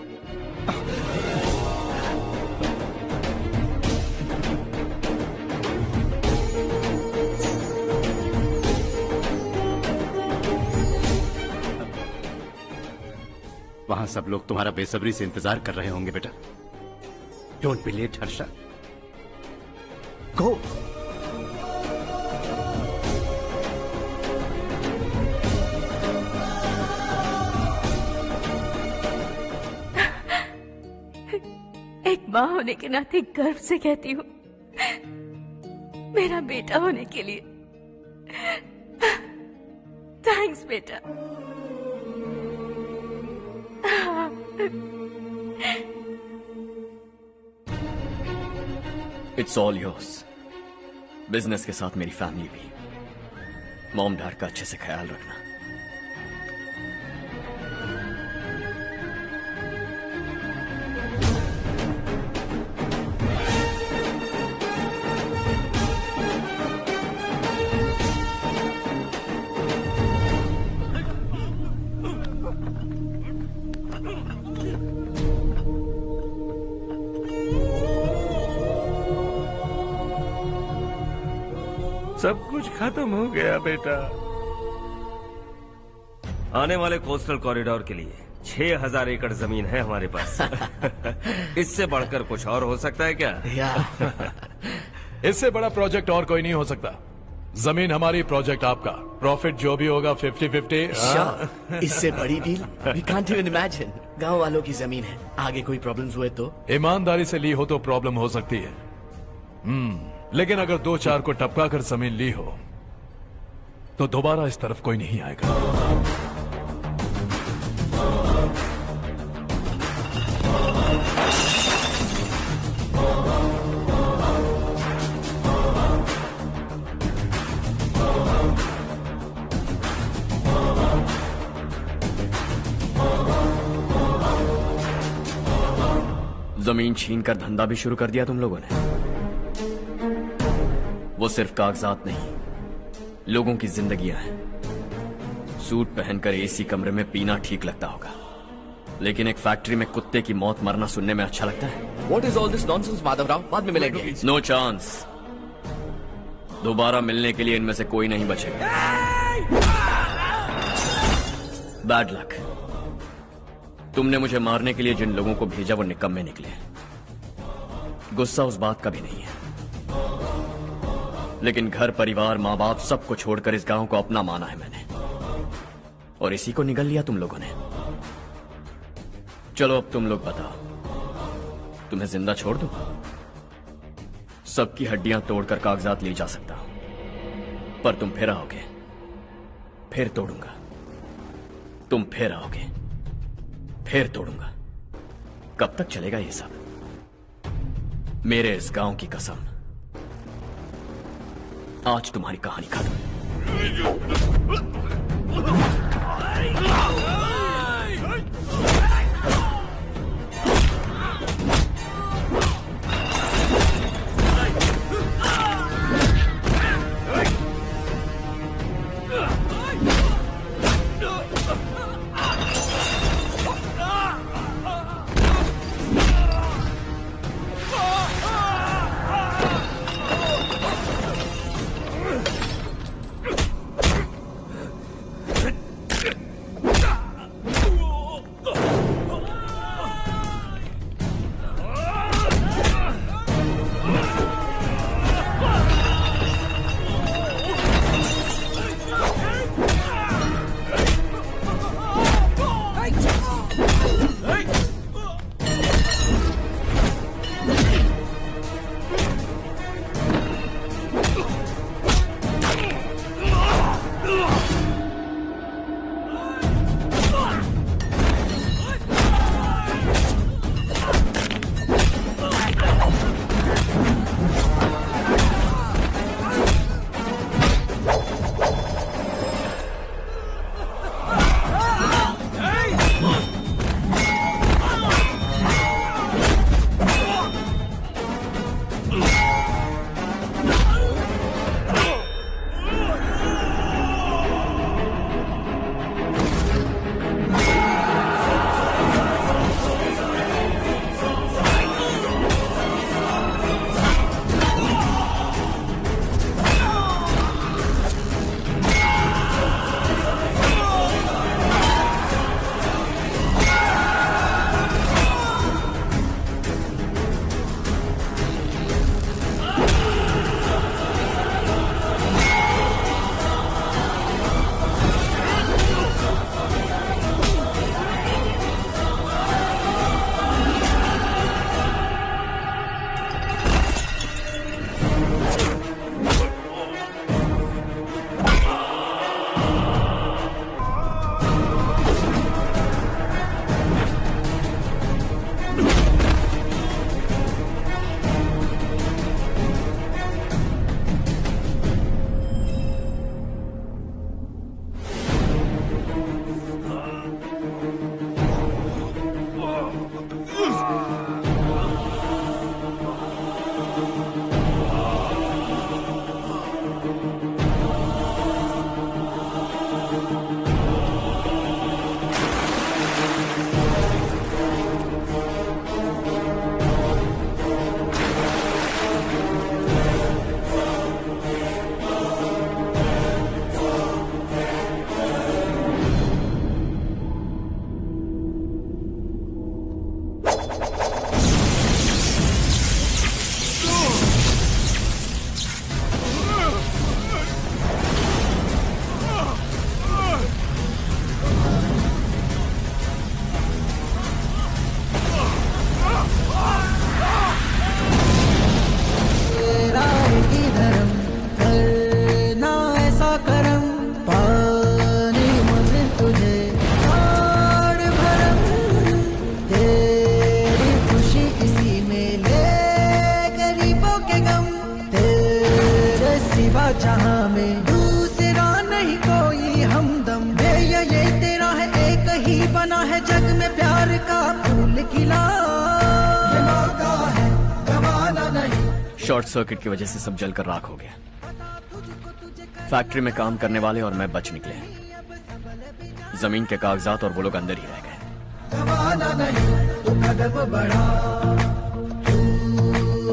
वहां सब लोग तुम्हारा बेसब्री से इंतजार कर रहे होंगे बेटा। डोंट बी लेट हर्षा, गो। एक माँ होने के नाते गर्व से कहती हूँ, मेरा बेटा होने के लिए थैंक्स बेटा। It's all yours. बिजनेस के साथ मेरी फैमिली भी। मॉम डैड का अच्छे से ख्याल रखना। सब कुछ खत्म हो गया बेटा। आने वाले कोस्टल कॉरिडोर के लिए 6,000 एकड़ जमीन है हमारे पास। इससे बढ़कर कुछ और हो सकता है क्या? इससे बड़ा प्रोजेक्ट और कोई नहीं हो सकता। जमीन हमारी, प्रोजेक्ट आपका। प्रॉफिट जो भी होगा 50-50। इससे बड़ी deal we can't even imagine. गांव वालों की जमीन है, आगे कोई प्रॉब्लम्स हुए तो? ईमानदारी से ली हो तो प्रॉब्लम हो सकती है, लेकिन अगर 2-4 को टपका कर जमीन ली हो तो दोबारा इस तरफ कोई नहीं आएगा। जमीन छीनकर धंधा भी शुरू कर दिया तुम लोगों ने। वो सिर्फ कागजात नहीं, लोगों की जिंदगियां हैं। सूट पहनकर एसी कमरे में पीना ठीक लगता होगा, लेकिन एक फैक्ट्री में कुत्ते की मौत मरना सुनने में अच्छा लगता है। What is all this nonsense, Madhavrao? बाद में मिलेंगे। No chance. दोबारा मिलने के लिए इनमें से कोई नहीं बचेगा। Bad luck. तुमने मुझे मारने के लिए जिन लोगों को भेजा वो निकम्मे निकले। गुस्सा उस बात का भी नहीं है, लेकिन घर परिवार माँ बाप सबको छोड़कर इस गांव को अपना माना है मैंने, और इसी को निगल लिया तुम लोगों ने। चलो अब तुम लोग बताओ, तुम्हें जिंदा छोड़ दूं? सबकी हड्डियां तोड़कर कागजात ले जा सकता हूं, पर तुम फिर आओगे, फिर तोड़ूंगा। तुम फिर आओगे, फिर तोड़ूंगा। कब तक चलेगा ये सब? मेरे इस गांव की कसम, आज तुम्हारी कहानी खत्म। जहां में दूसरा नहीं कोई हमदम, ये तेरा है, एक ही बना है जग में प्यार का फूल खिला। ये मौका है गवाना नहीं। शॉर्ट सर्किट की वजह से सब जलकर राख हो गया। फैक्ट्री में काम करने वाले और मैं बच निकले। जमीन के कागजात और वो लोग अंदर ही रह गए। गवाना नहीं तो कदम बढ़ा, तू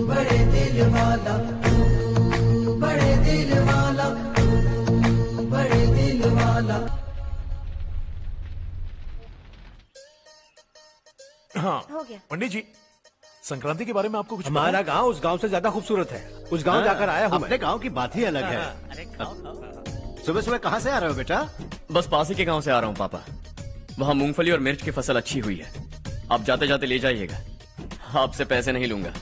बड़े दिल वाला, तू बड़े दिल वाला, तू बड़े दिल वाला। हाँ हो गया। पंडित जी, संक्रांति के बारे में आपको कुछ पता हमारा है? गांव उस गांव से ज्यादा खूबसूरत है। उस गांव जाकर आया हूँ अपने गांव की बात ही अलग है। सुबह सुबह कहाँ से आ रहे हो बेटा? बस पास ही के गांव से आ रहा हूँ पापा। वहाँ मूंगफली और मिर्च की फसल अच्छी हुई है। आप जाते जाते ले जाइएगा, आपसे पैसे नहीं लूंगा।